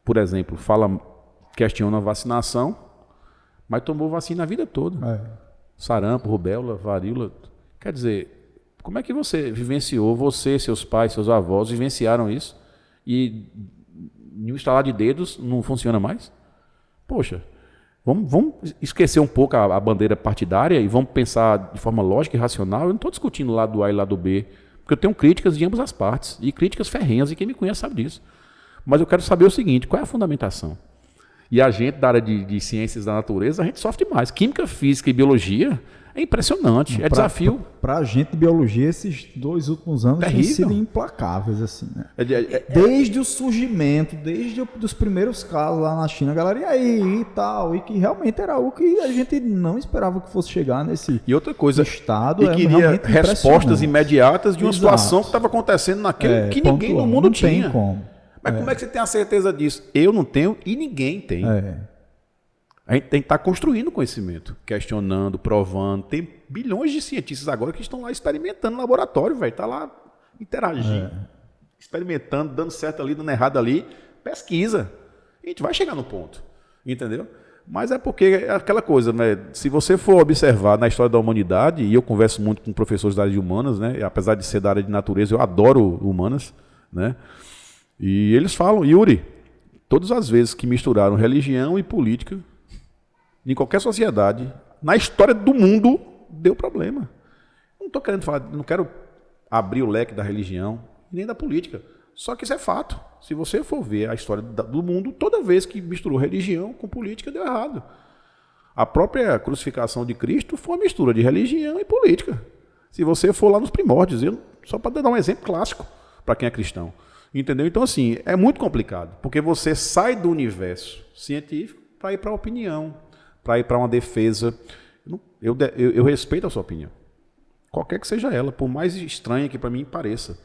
por exemplo, questiona a vacinação, mas tomou vacina a vida toda. Sarampo, rubéola, varíola. Quer dizer, como é que você vivenciou, você, seus pais, seus avós vivenciaram isso e em um estalar de dedos não funciona mais? Poxa, vamos esquecer um pouco a bandeira partidária e vamos pensar de forma lógica e racional. Eu não estou discutindo lado A e lado B, porque eu tenho críticas de ambas as partes, e críticas ferrenhas, e quem me conhece sabe disso. Mas eu quero saber o seguinte, qual é a fundamentação? E a gente da área de ciências da natureza, a gente sofre demais. Química, física e biologia é impressionante, é desafio. Para a gente de biologia, esses 2 últimos anos têm sido implacáveis, assim, né? Desde o surgimento, desde os primeiros casos lá na China, galera, e aí, e tal, e que realmente era algo que a gente não esperava que fosse chegar nesse e outra coisa, estado. E queria respostas imediatas de uma situação que estava acontecendo naquele que ninguém no mundo tinha. Tem como. Mas como é que você tem a certeza disso? Eu não tenho e ninguém tem. A gente tem que estar construindo conhecimento, questionando, provando. Tem bilhões de cientistas agora que estão lá experimentando no laboratório, velho. Está lá interagindo, experimentando, dando certo ali, dando errado ali. Pesquisa. A gente vai chegar no ponto, entendeu? Mas é porque é aquela coisa, né? Se você for observar na história da humanidade, e eu converso muito com professores da área de humanas, né? E apesar de ser da área de natureza, eu adoro humanas, né? E eles falam, Yuri, todas as vezes que misturaram religião e política, em qualquer sociedade, na história do mundo, deu problema. Não estou querendo falar, não quero abrir o leque da religião, nem da política. Só que isso é fato. Se você for ver a história do mundo, toda vez que misturou religião com política, deu errado. A própria crucificação de Cristo foi uma mistura de religião e política. Se você for lá nos primórdios, só para dar um exemplo clássico para quem é cristão. Entendeu? Então, assim, é muito complicado, porque você sai do universo científico para ir para a opinião, para ir para uma defesa. Eu respeito a sua opinião, qualquer que seja ela, por mais estranha que para mim pareça.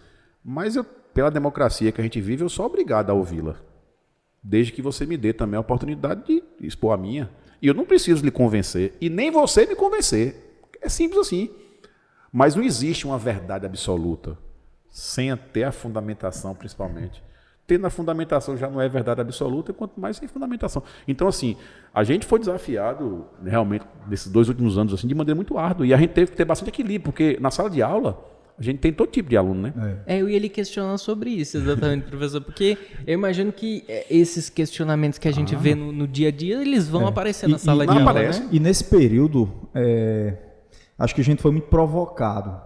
Mas pela democracia que a gente vive, eu sou obrigado a ouvi-la. Desde que você me dê também a oportunidade de expor a minha. E eu não preciso lhe convencer, e nem você me convencer. É simples assim. Mas não existe uma verdade absoluta, sem ter a fundamentação, principalmente. Tendo a fundamentação já não é verdade absoluta, quanto mais sem fundamentação. Então, assim, a gente foi desafiado, realmente, nesses 2 últimos anos, assim, de maneira muito árdua. E a gente teve que ter bastante equilíbrio, porque na sala de aula, a gente tem todo tipo de aluno, né? Eu ia lhe questionar sobre isso, exatamente, professor, porque eu imagino que esses questionamentos que a gente vê no dia a dia, eles vão aparecer na sala de aula, né? E nesse período, acho que a gente foi muito provocado.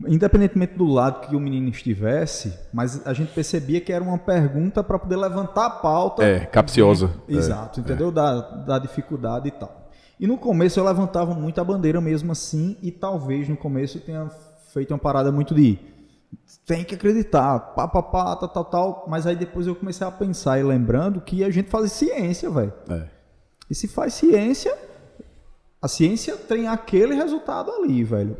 Independentemente do lado que o menino estivesse, mas a gente percebia que era uma pergunta para poder levantar a pauta. Capciosa. Exato, entendeu? Da dificuldade e tal. E no começo eu levantava muito a bandeira mesmo assim, e talvez no começo eu tenha feito uma parada muito de tem que acreditar, tal, mas aí depois eu comecei a pensar e lembrando que a gente faz ciência, velho. E se faz ciência, a ciência tem aquele resultado ali, velho.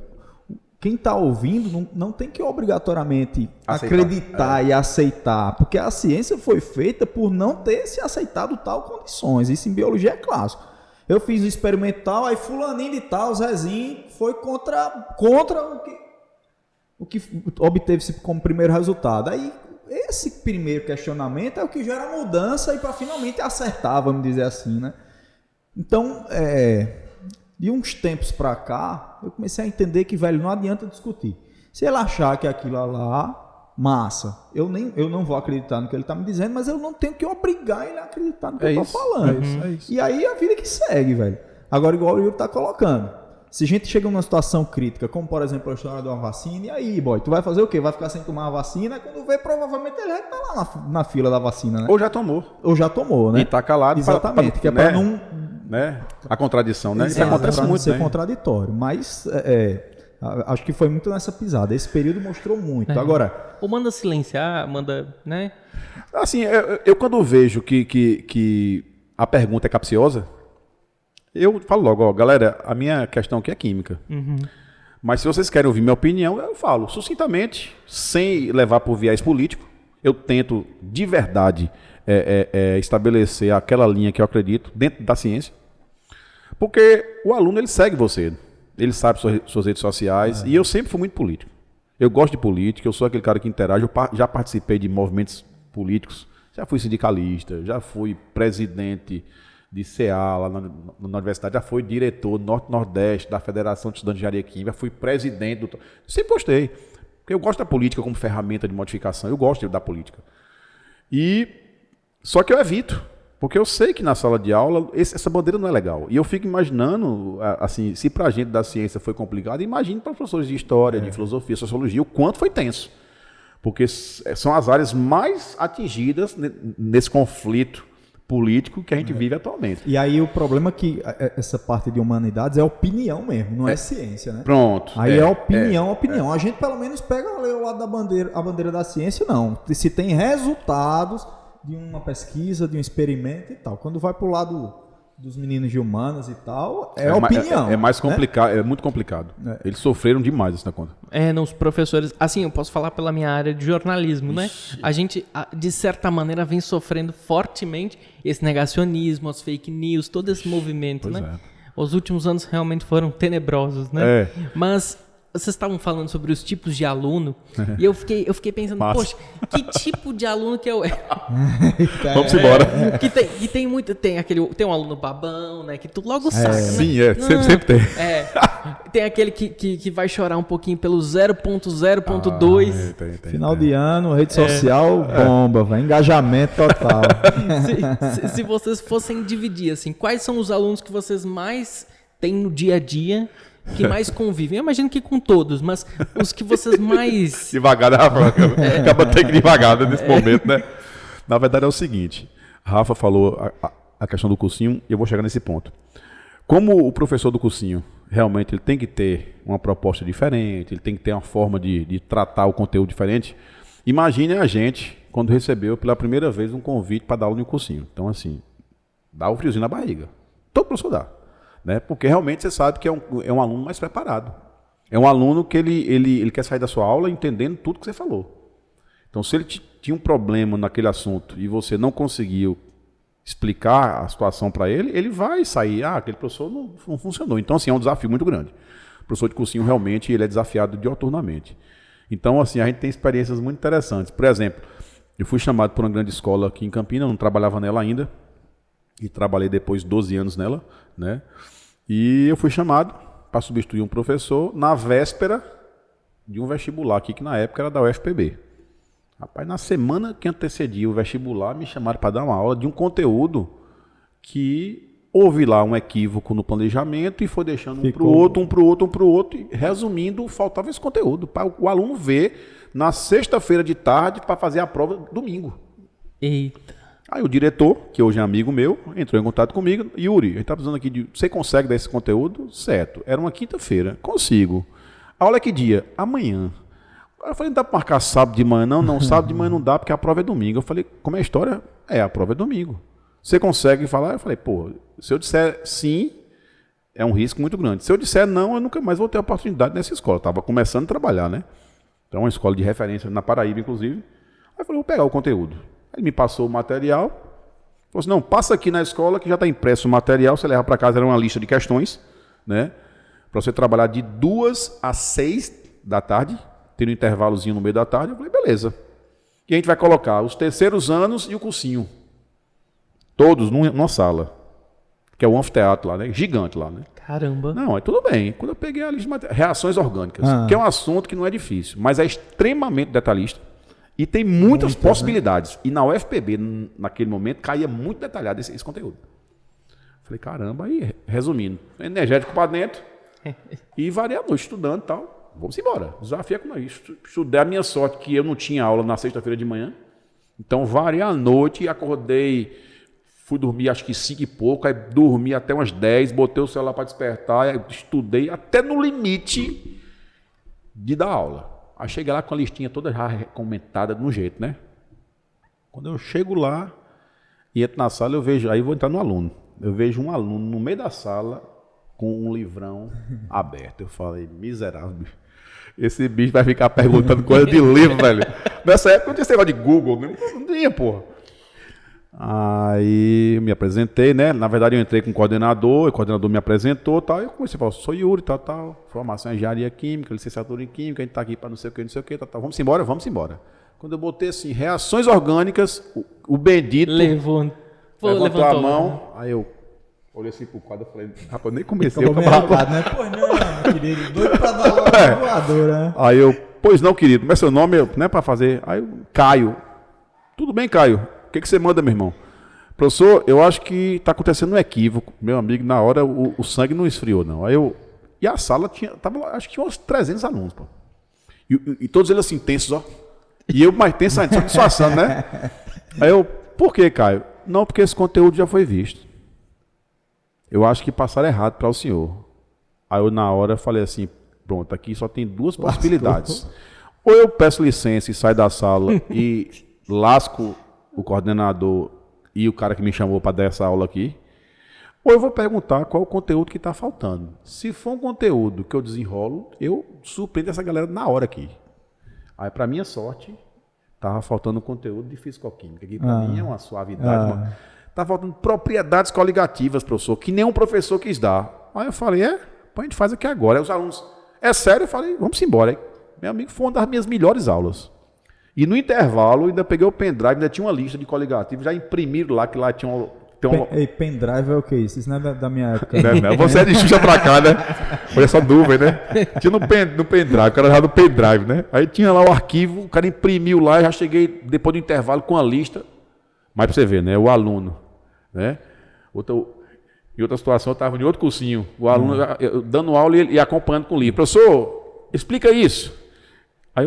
Quem está ouvindo não tem que obrigatoriamente acreditar e aceitar, porque a ciência foi feita por não ter se aceitado tal condições. Isso em biologia é clássico. Eu fiz o experimental, aí fulaninho de tal, Zezinho, foi contra o que obteve-se como primeiro resultado. Aí esse primeiro questionamento é o que gera mudança e para finalmente acertar, vamos dizer assim, né? Então, de uns tempos para cá, eu comecei a entender que, velho, não adianta discutir. Se ele achar que aquilo lá, massa, eu não vou acreditar no que ele está me dizendo, mas eu não tenho que obrigar ele a acreditar no que eu estou falando. É isso. E aí a vida que segue, velho. Agora, igual o Yuri está colocando, se a gente chega numa situação crítica, como por exemplo a história de uma vacina, e aí, boy, tu vai fazer o quê? Vai ficar sem tomar a vacina? Quando vê, provavelmente ele vai estar lá na fila da vacina, né? Ou já tomou, né? E está calado. Exatamente, que é para não... Né? A contradição, né? Isso acontece muito, ser contraditório, mas acho que foi muito nessa pisada. Esse período mostrou muito. Agora, ou manda silenciar, manda, né? Assim, eu quando vejo que a pergunta é capciosa, eu falo logo, ó, galera, a minha questão aqui é química. Mas se vocês querem ouvir minha opinião, eu falo sucintamente, sem levar por viés político. Eu tento, de verdade, estabelecer aquela linha que eu acredito dentro da ciência. Porque o aluno, ele segue você. Ele sabe suas redes sociais. E eu sempre fui muito político. Eu gosto de política, eu sou aquele cara que interage. Eu já participei de movimentos políticos. Já fui sindicalista, já fui presidente de CA lá na universidade, já fui diretor Norte-Nordeste da Federação de Estudantes de Engenharia Química, fui presidente do... Sempre gostei. Porque eu gosto da política como ferramenta de modificação. Eu gosto da política. Só que eu evito. Porque eu sei que na sala de aula essa bandeira não é legal. E eu fico imaginando, assim, se para a gente da ciência foi complicado, imagine para professores de história, de filosofia, sociologia, o quanto foi tenso. Porque são as áreas mais atingidas nesse conflito político que a gente vive atualmente. E aí o problema é que essa parte de humanidades é opinião mesmo, não é ciência, né? Pronto. Aí é opinião. A gente pelo menos pega o lado da bandeira, a bandeira da ciência, não. Se tem resultados de uma pesquisa, de um experimento e tal. Quando vai pro lado dos meninos de humanas e tal, opinião. É mais complicado, né? É muito complicado. Eles sofreram demais isso na conta. Os professores... Assim, eu posso falar pela minha área de jornalismo, né? A gente, de certa maneira, vem sofrendo fortemente esse negacionismo, as fake news, todo esse movimento, né? Os últimos anos realmente foram tenebrosos, né? Mas vocês estavam falando sobre os tipos de aluno, e eu fiquei pensando, Massa. poxa, que tipo de aluno que eu era? Vamos embora. Que tem muito, tem um aluno babão, né, que tu logo saca, né? Sim, Não, sempre tem. Tem aquele que vai chorar um pouquinho pelo 0.0.2. Final de ano, rede social, bomba, vai, engajamento total. Se vocês fossem dividir, assim, quais são os alunos que vocês mais têm no dia a dia, que mais convivem? Eu imagino que com todos, mas os que vocês mais... Devagar, né, Rafa? Acaba tendo que devagar nesse momento, né? Na verdade é o seguinte, Rafa falou a questão do cursinho e eu vou chegar nesse ponto. Como o professor do cursinho, realmente ele tem que ter uma proposta diferente, ele tem que ter uma forma de tratar o conteúdo diferente, imagine a gente quando recebeu pela primeira vez um convite para dar aula no cursinho. Então, assim, dá o friozinho na barriga. Todo professor dá. Né? Porque realmente você sabe que é um aluno mais preparado. É um aluno que ele quer sair da sua aula entendendo tudo que você falou. Então, se ele tinha um problema naquele assunto e você não conseguiu explicar a situação para ele, ele vai sair, aquele professor não funcionou. Então, assim, é um desafio muito grande. O professor de cursinho, realmente, ele é desafiado dioturnamente. Então, assim, a gente tem experiências muito interessantes. Por exemplo, eu fui chamado por uma grande escola aqui em Campinas, não trabalhava nela ainda, e trabalhei depois 12 anos nela, né? E eu fui chamado para substituir um professor na véspera de um vestibular aqui, que na época era da UFPB. Rapaz, na semana que antecedia o vestibular, me chamaram para dar uma aula de um conteúdo que houve lá um equívoco no planejamento e foi deixando um para o outro, e resumindo, faltava esse conteúdo para o aluno ver na sexta-feira de tarde para fazer a prova domingo. Eita. Aí o diretor, que hoje é amigo meu, entrou em contato comigo. Yuri, a gente está precisando aqui de... Você consegue dar esse conteúdo? Certo. Era uma quinta-feira. Consigo. A aula é que dia? Amanhã. Eu falei, não dá para marcar sábado de manhã? Não, sábado de manhã não dá, porque a prova é domingo. Eu falei, como é a história? A prova é domingo. Você consegue falar? Eu falei, se eu disser sim, é um risco muito grande. Se eu disser não, eu nunca mais vou ter oportunidade nessa escola. Estava começando a trabalhar, né? Então, uma escola de referência na Paraíba, inclusive. Aí eu falei, vou pegar o conteúdo. Ele me passou o material, falou assim, não, passa aqui na escola que já está impresso o material, você leva para casa, era uma lista de questões, né, para você trabalhar de 2 às 6 da tarde, tendo um intervalozinho no meio da tarde. Eu falei, beleza. E a gente vai colocar os terceiros anos e o cursinho, todos numa sala, que é o anfiteatro lá, né, gigante lá, né. Caramba. Não, tudo bem. Quando eu peguei a lista de material, reações orgânicas, que é um assunto que não é difícil, mas é extremamente detalhista. E tem muitas possibilidades. Né? E na UFPB, naquele momento, caía muito detalhado esse conteúdo. Falei, caramba, aí, resumindo, energético para dentro e varei a noite estudando e tal. Vamos embora. O desafio é com nós. Estudei a minha sorte, que eu não tinha aula na sexta-feira de manhã. Então, varei a noite e acordei, fui dormir acho que 5 e pouco, aí dormi até umas 10, botei o celular para despertar, estudei até no limite de dar aula. Aí cheguei lá com a listinha toda já comentada no jeito, né? Quando eu chego lá e entro na sala, eu vejo, aí eu vou entrar no aluno. Eu vejo um aluno no meio da sala com um livrão aberto. Eu falei, miserável, bicho. Esse bicho vai ficar perguntando coisa de livro, velho. Nessa época não tinha esse negócio de Google, não tinha, porra. Aí eu me apresentei, né? Na verdade eu entrei com o coordenador me apresentou e tal. Eu comecei a falar, sou Yuri, tal. Formação em engenharia química, licenciatura em química, a gente tá aqui para não sei o que, tal. Vamos embora. Quando eu botei assim, reações orgânicas, o bendito levantou a mão, aí eu olhei assim pro quadro e falei, rapaz, eu nem comecei. Né? Pois não, querido, doido pra dar uma voadora, né? Aí eu, pois não, querido, como é seu nome, né, para fazer? Aí eu, Caio. Tudo bem, Caio? O que você manda, meu irmão? Professor, eu acho que está acontecendo um equívoco. Meu amigo, na hora o sangue não esfriou, não. E a sala acho que tinha uns 300 alunos, pô. E todos eles assim, tensos, ó. E eu mais tenso ainda, só disfarçando, né? Aí eu, por que, Caio? Não, porque esse conteúdo já foi visto. Eu acho que passaram errado para o senhor. Aí eu, na hora, falei assim, pronto, aqui só tem 2 possibilidades. Ou eu peço licença e saio da sala e lasco o coordenador e o cara que me chamou para dar essa aula aqui, ou eu vou perguntar qual é o conteúdo que está faltando. Se for um conteúdo que eu desenrolo, eu surpreendo essa galera na hora aqui. Aí, para minha sorte, estava faltando conteúdo de físico-química, que para mim é uma suavidade. Está faltando propriedades coligativas, professor, que nenhum professor quis dar. Aí eu falei, a gente faz aqui agora. Aí os alunos, É sério? Eu falei, vamos embora. Aí, meu amigo, foi uma das minhas melhores aulas. E no intervalo, ainda peguei o pendrive, ainda tinha uma lista de coligativos, já imprimiram lá, que lá tinha um... Pendrive é o que isso? Isso não é da minha época. Não, você é de Xuxa pra cá, né? Olha essa nuvem, né? Tinha no pendrive, o cara já no pendrive, né? Aí tinha lá o arquivo, o cara imprimiu lá, já cheguei depois do intervalo com a lista. Mas pra você ver, né? O aluno, né? Em outra situação, eu estava em outro cursinho, o aluno dando aula e acompanhando com o livro. Professor, explica isso. Aí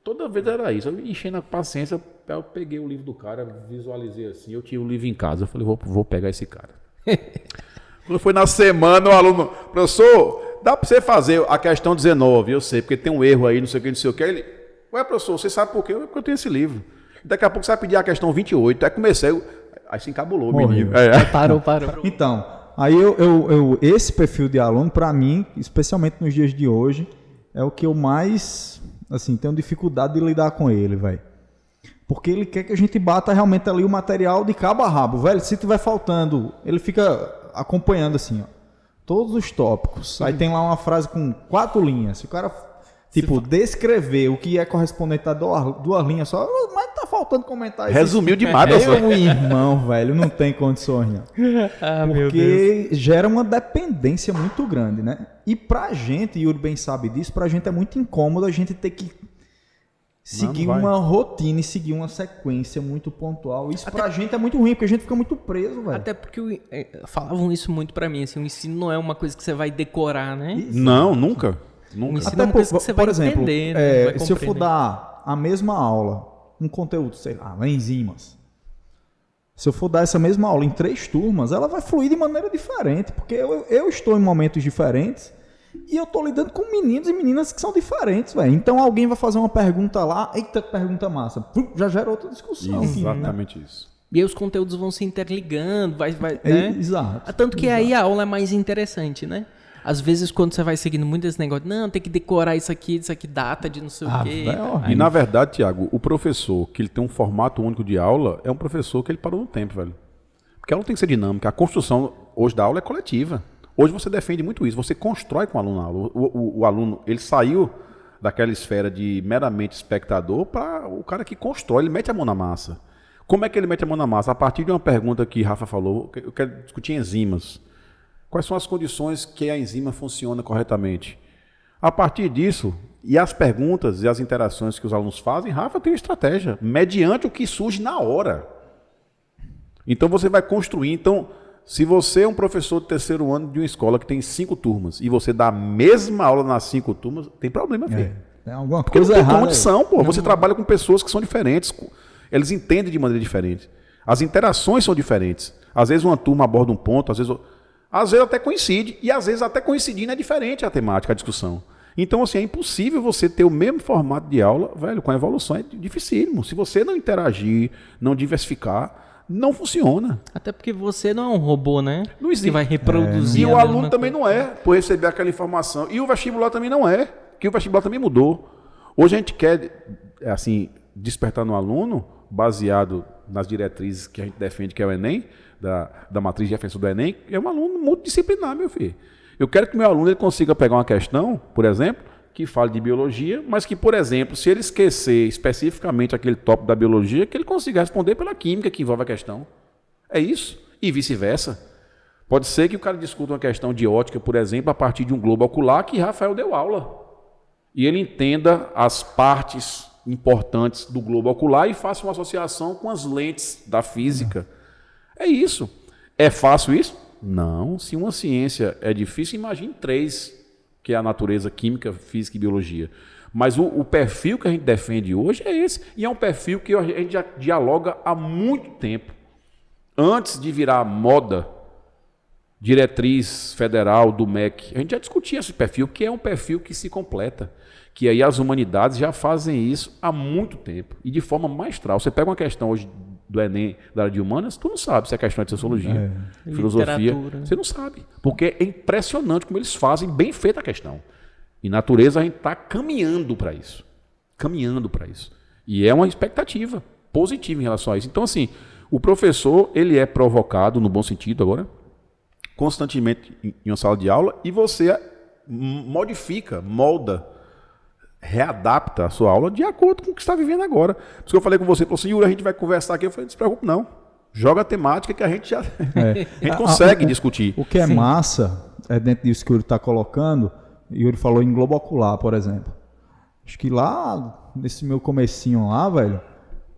toda vez era isso. Eu enchendo a paciência, eu peguei o livro do cara, visualizei assim, eu tinha o livro em casa. Eu falei, vou pegar esse cara. Quando foi na semana, o aluno, professor, dá para você fazer a questão 19, eu sei, porque tem um erro aí, não sei o que. Ele, ué, professor, você sabe por quê? Porque eu tenho esse livro. Daqui a pouco você vai pedir a questão 28. Aí comecei, aí se encabulou o menino. Parou. Então, aí esse perfil de aluno, para mim, especialmente nos dias de hoje, é o que eu mais, assim, tenho dificuldade de lidar com ele, velho. Porque ele quer que a gente bata realmente ali o material de cabo a rabo, velho. Se tiver faltando, ele fica acompanhando assim, ó, todos os tópicos. Aí tem lá uma frase com 4 linhas. Se o cara, tipo, descrever o que é correspondente a 2 linhas só, mas tá faltando comentar isso. Resumiu demais, professor. Meu irmão, velho, não tem condições, não. Porque gera uma dependência muito grande, né? E pra gente, Yuri bem sabe disso, pra gente é muito incômodo a gente ter que seguir uma rotina e seguir uma sequência muito pontual. Isso pra gente é muito ruim, porque a gente fica muito preso, velho. Até porque falavam isso muito pra mim, assim, o ensino não é uma coisa que você vai decorar, né? Isso. Não, nunca. O ensino é uma coisa que você vai entender, né? Vai se eu for dar a mesma aula, um conteúdo, sei lá, enzimas. Se eu for dar essa mesma aula em 3 turmas, ela vai fluir de maneira diferente, porque eu estou em momentos diferentes e eu estou lidando com meninos e meninas que são diferentes, velho. Então alguém vai fazer uma pergunta lá, eita, pergunta massa, já gera outra discussão. Exatamente isso. E aí os conteúdos vão se interligando, vai né? Exato. Tanto que aí a aula é mais interessante, né? Às vezes, quando você vai seguindo muito esse negócio, não, tem que decorar isso aqui data de não sei o quê. E na verdade, Tiago, o professor que ele tem um formato único de aula é um professor que ele parou no tempo, velho. Porque a aula tem que ser dinâmica. A construção hoje da aula é coletiva. Hoje você defende muito isso. Você constrói com o aluno a aula. O aluno, ele saiu daquela esfera de meramente espectador para o cara que constrói, ele mete a mão na massa. Como é que ele mete a mão na massa? A partir de uma pergunta que Rafa falou, eu quero discutir enzimas. Quais são as condições que a enzima funciona corretamente? A partir disso, e as perguntas e as interações que os alunos fazem, Rafa tem uma estratégia, mediante o que surge na hora. Então você vai construir. Então, se você é um professor de 3º ano de uma escola que tem 5 turmas, e você dá a mesma aula nas 5 turmas, tem problema, filho. Tem alguma Porque coisa não tem errada. condição, pô. Você trabalha com pessoas que são diferentes. Eles entendem de maneira diferente. As interações são diferentes. Às vezes uma turma aborda um ponto, às vezes até coincide, e às vezes até coincidindo é diferente a temática, a discussão. Então, assim, é impossível você ter o mesmo formato de aula, velho, com a evolução é dificílimo. Se você não interagir, não diversificar, não funciona. Até porque você não é um robô, né? Não existe. Que vai reproduzir. E o aluno também não é, por receber aquela informação. E o vestibular também não é, que o vestibular também mudou. Hoje a gente quer, assim, despertar no aluno, baseado nas diretrizes que a gente defende, que é o Enem, da matriz de referência do Enem, é um aluno multidisciplinar, meu filho. Eu quero que meu aluno ele consiga pegar uma questão, por exemplo, que fale de biologia, mas que, por exemplo, se ele esquecer especificamente aquele tópico da biologia, que ele consiga responder pela química que envolve a questão. É isso. E vice-versa. Pode ser que o cara discuta uma questão de ótica, por exemplo, a partir de um globo ocular que Rafael deu aula. E ele entenda as partes importantes do globo ocular e faça uma associação com as lentes da física. É isso. É fácil isso? Não. Se uma ciência é difícil, imagine 3, que é a natureza química, física e biologia. Mas o perfil que a gente defende hoje é esse. E é um perfil que a gente já dialoga há muito tempo. Antes de virar moda, diretriz federal do MEC, a gente já discutia esse perfil, que é um perfil que se completa. Que aí as humanidades já fazem isso há muito tempo. E de forma maestral. Você pega uma questão hoje do Enem, da área de humanas, tu não sabe se é questão de sociologia, filosofia. Você não sabe. Porque é impressionante como eles fazem bem feita a questão. E natureza a gente está caminhando para isso. Caminhando para isso. E é uma expectativa positiva em relação a isso. Então, assim, o professor, ele é provocado, no bom sentido agora, constantemente em uma sala de aula, e você modifica, molda, readapta a sua aula de acordo com o que você está vivendo agora. Por isso que eu falei com você, falou assim, Yuri, a gente vai conversar aqui. Eu falei, não se preocupe não. Joga a temática que a gente já a gente consegue discutir. O que é massa é dentro disso que o Yuri está colocando. Yuri falou em globo ocular, por exemplo. Acho que lá, nesse meu comecinho lá, velho,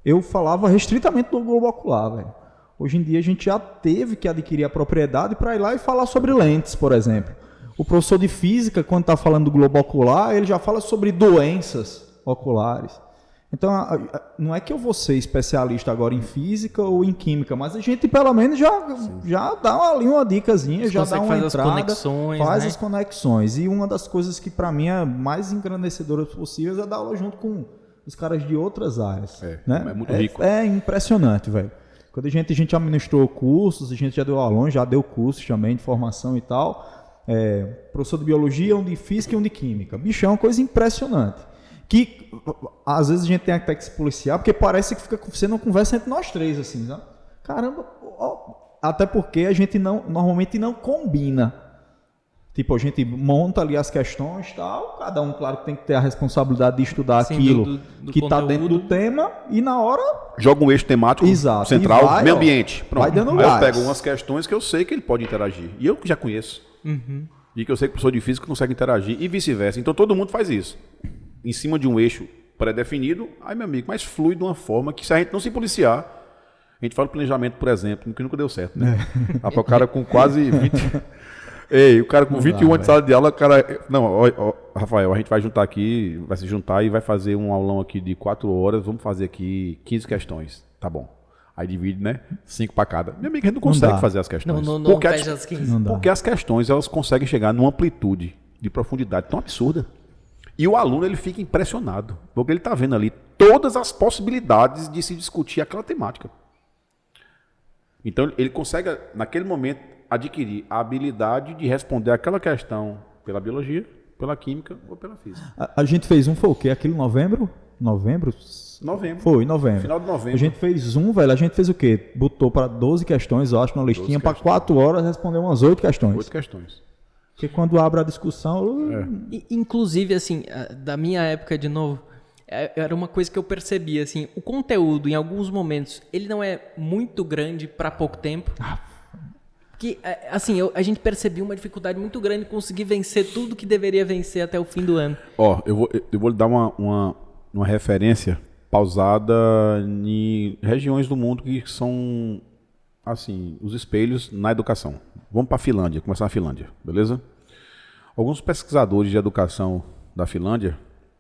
eu falava restritamente do globo ocular, velho. Hoje em dia a gente já teve que adquirir a propriedade para ir lá e falar sobre lentes, por exemplo. O professor de física, quando está falando do globo ocular, ele já fala sobre doenças oculares. Então, não é que eu vou ser especialista agora em física ou em química, mas a gente pelo menos já dá ali uma dicasinha, Você já dá uma faz entrada, as conexões, faz né? as conexões. E uma das coisas que para mim é mais engrandecedora possível é dar aula junto com os caras de outras áreas. Né? É muito rico. É impressionante, velho. Quando a gente já ministrou cursos, a gente já deu aulões, já deu cursos também de formação e tal. Professor de biologia, um de física e um de química. Bicho, é uma coisa impressionante. Que às vezes a gente tem até que se policiar, porque parece que fica sendo uma conversa entre nós três, assim, sabe? Caramba, até porque a gente normalmente não combina. Tipo, a gente monta ali as questões e tal, cada um, claro, que tem que ter a responsabilidade de estudar aquilo que está dentro do tema, e na hora... Joga um eixo temático central, vai, meio ambiente. Pronto. Vai dando Aí gás. eu pego umas questões que eu sei que ele pode interagir. E eu que já conheço. E que eu sei que o professor de física consegue interagir, e vice-versa. Então todo mundo faz isso. Em cima de um eixo pré-definido, aí, meu amigo, mas flui de uma forma que, se a gente não se policiar, a gente fala planejamento, por exemplo, que nunca deu certo, né? O cara com quase 20... Ei, o cara com 21 anos de sala de aula, o cara... Não, Rafael, a gente vai juntar aqui, vai se juntar e vai fazer um aulão aqui de 4 horas, vamos fazer aqui 15 questões. Tá bom. Aí divide, né? 5 para cada. Meu amigo, a gente não consegue fazer as questões. Não porque fecha as 15. Porque as questões, elas conseguem chegar numa amplitude de profundidade tão absurda. E o aluno, ele fica impressionado, porque ele está vendo ali todas as possibilidades de se discutir aquela temática. Então, ele consegue, naquele momento, adquirir a habilidade de responder aquela questão pela biologia, pela química ou pela física. A gente fez foi o quê? Aquele novembro? Novembro? Foi, novembro. Final de novembro. A gente fez velho, a gente fez o quê? Botou para 12 questões, eu acho, na listinha, para 4 horas responder umas 8 questões. 8 questões. Porque quando abre a discussão... Inclusive, assim, da minha época, de novo, era uma coisa que eu percebia, assim, o conteúdo, em alguns momentos, ele não é muito grande para pouco tempo. Que, assim, a gente percebia uma dificuldade muito grande em conseguir vencer tudo que deveria vencer até o fim do ano. Eu vou lhe dar uma referência pausada em regiões do mundo que são, assim, os espelhos na educação. Vamos para a Finlândia, começar na Finlândia, beleza? Alguns pesquisadores de educação da Finlândia,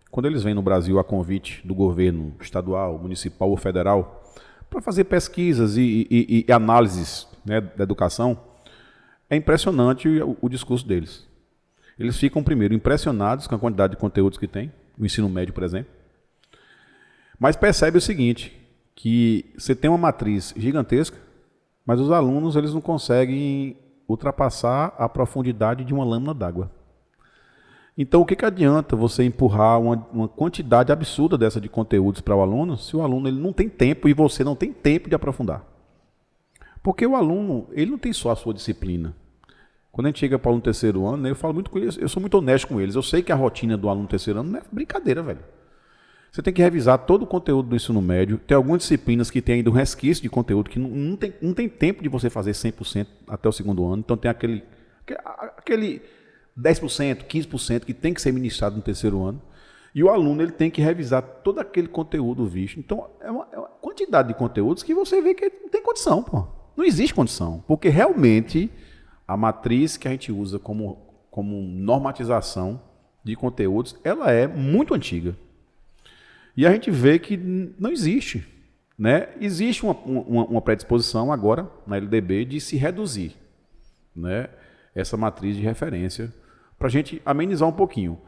quando eles vêm no Brasil a convite do governo estadual, municipal ou federal, para fazer pesquisas e análises, né, da educação, é impressionante o discurso deles. Eles ficam, primeiro, impressionados com a quantidade de conteúdos que tem, o ensino médio, por exemplo, mas percebe o seguinte, que você tem uma matriz gigantesca, mas os alunos, eles não conseguem ultrapassar a profundidade de uma lâmina d'água. Então, o que adianta você empurrar uma quantidade absurda dessa de conteúdos para o aluno, se o aluno ele não tem tempo e você não tem tempo de aprofundar? Porque o aluno, ele não tem só a sua disciplina. Quando a gente chega para o aluno terceiro ano, né, eu falo muito com eles, eu sou muito honesto com eles. Eu sei que a rotina do aluno terceiro ano não é brincadeira, velho. Você tem que revisar todo o conteúdo do ensino médio. Tem algumas disciplinas que tem ainda um resquício de conteúdo que não tem tempo de você fazer 100% até o segundo ano. Então tem aquele 10%, 15% que tem que ser ministrado no terceiro ano. E o aluno ele tem que revisar todo aquele conteúdo visto. Então é uma quantidade de conteúdos que você vê que não tem condição, pô. Não existe condição. Porque realmente a matriz que a gente usa como normatização de conteúdos, ela é muito antiga. E a gente vê que não existe. Né? Existe uma predisposição agora na LDB de se reduzir, né, essa matriz de referência para a gente amenizar um pouquinho.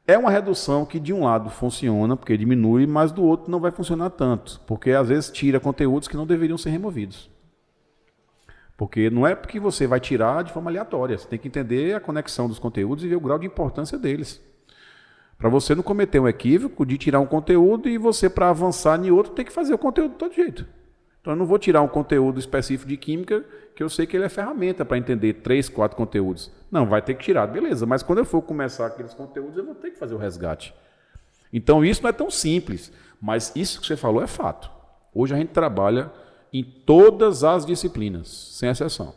É uma redução que de um lado funciona, porque diminui, mas do outro não vai funcionar tanto, porque às vezes tira conteúdos que não deveriam ser removidos. Porque não é porque você vai tirar de forma aleatória, você tem que entender a conexão dos conteúdos e ver o grau de importância deles. Para você não cometer um equívoco de tirar um conteúdo e você, para avançar em outro, tem que fazer o conteúdo de todo jeito. Então eu não vou tirar um conteúdo específico de química que eu sei que ele é ferramenta para entender 3, 4 conteúdos. Não, vai ter que tirar, beleza. Mas quando eu for começar aqueles conteúdos, eu vou ter que fazer o resgate. Então isso não é tão simples, mas isso que você falou é fato. Hoje a gente trabalha em todas as disciplinas, sem exceção,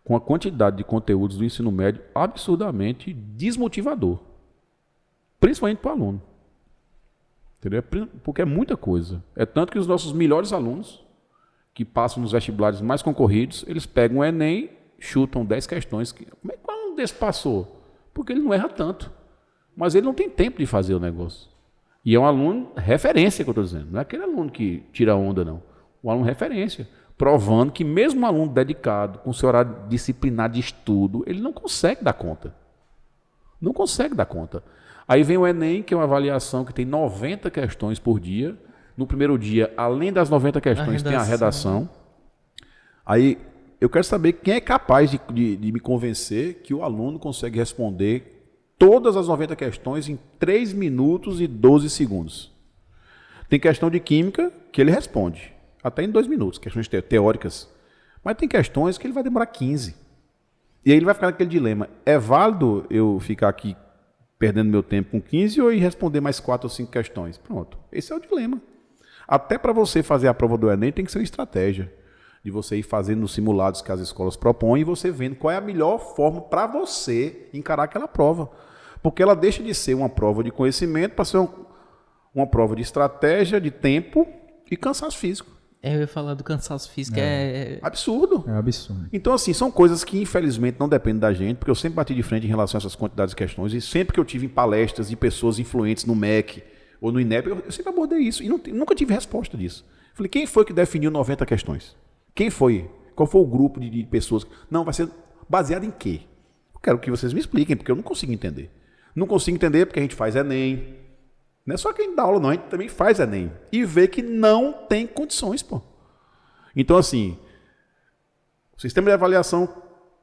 com a quantidade de conteúdos do ensino médio absurdamente desmotivador, principalmente para o aluno. Entendeu? Porque é muita coisa. É tanto que os nossos melhores alunos, que passam nos vestibulares mais concorridos, eles pegam o Enem, chutam 10 questões. Como é que o aluno desse passou? Porque ele não erra tanto. Mas ele não tem tempo de fazer o negócio. E é um aluno referência que eu estou dizendo. Não é aquele aluno que tira onda, não. Um aluno referência. Provando que mesmo um aluno dedicado, com seu horário disciplinado de estudo, ele não consegue dar conta. Não consegue dar conta. Aí vem o Enem, que é uma avaliação que tem 90 questões por dia. No primeiro dia, além das 90 questões, tem a redação. Aí eu quero saber quem é capaz de me convencer que o aluno consegue responder todas as 90 questões em 3 minutos e 12 segundos. Tem questão de química que ele responde, até em 2 minutos, questões teóricas. Mas tem questões que ele vai demorar 15. E aí ele vai ficar naquele dilema. É válido eu ficar aqui perdendo meu tempo com 15 ou ir responder mais 4 ou 5 questões? Pronto. Esse é o dilema. Até para você fazer a prova do Enem tem que ser uma estratégia. De você ir fazendo os simulados que as escolas propõem e você vendo qual é a melhor forma para você encarar aquela prova. Porque ela deixa de ser uma prova de conhecimento para ser uma prova de estratégia, de tempo e cansaço físico. Eu ia falar do cansaço físico, é absurdo. É absurdo. Então, assim, são coisas que infelizmente não dependem da gente, porque eu sempre bati de frente em relação a essas quantidades de questões e sempre que eu tive em palestras de pessoas influentes no MEC ou no INEP, eu sempre abordei isso e nunca tive resposta disso. Falei, quem foi que definiu 90 questões? Quem foi? Qual foi o grupo de pessoas? Não, vai ser baseado em quê? Eu quero que vocês me expliquem, porque eu não consigo entender. Não consigo entender porque a gente faz Enem. Não é só quem dá aula, não. A gente também faz Enem. E vê que não tem condições, pô. Então, assim, o sistema de avaliação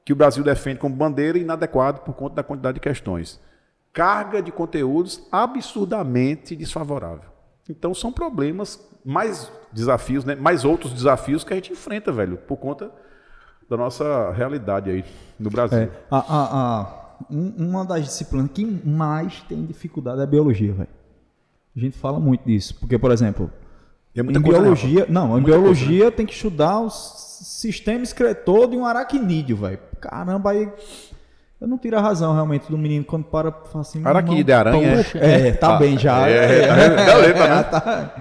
que o Brasil defende como bandeira é inadequado por conta da quantidade de questões. Carga de conteúdos absurdamente desfavorável. Então, são problemas, mais desafios, né? Mais outros desafios que a gente enfrenta, velho, por conta da nossa realidade aí no Brasil. Uma das disciplinas que mais tem dificuldade é a biologia, velho. A gente fala muito disso, porque, por exemplo, em biologia, biologia tem que estudar o sistema excretor de um aracnídeo, velho. Caramba, aí eu não tiro a razão realmente do menino quando para assim. Aracnídeo de aranha. Tá bem já. Dá letra, né?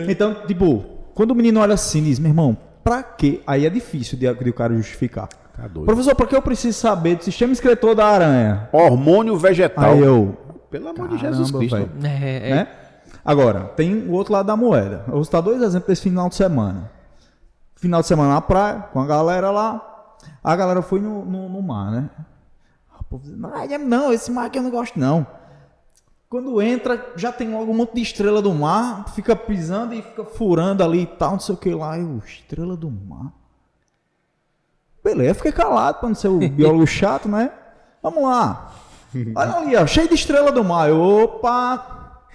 Então, tipo, quando o menino olha assim, diz, meu irmão, pra quê? Aí é difícil de o cara justificar. Tá doido. Professor, por que eu preciso saber do sistema excretor da aranha? Hormônio vegetal. Aí eu, pelo amor de Jesus Cristo. Véio. Né? Agora, tem o outro lado da moeda. Eu vou citar 2 exemplos desse final de semana. Final de semana na praia, com a galera lá. A galera foi no mar, né? O povo diz, não, esse mar aqui eu não gosto, não. Quando entra, já tem logo um monte de estrela do mar, fica pisando e fica furando ali e tal, não sei o que lá. Eu, estrela do mar. Beleza, fiquei calado para não ser o biólogo chato, né? Vamos lá. Olha ali, ó, cheio de estrela do mar. Opa!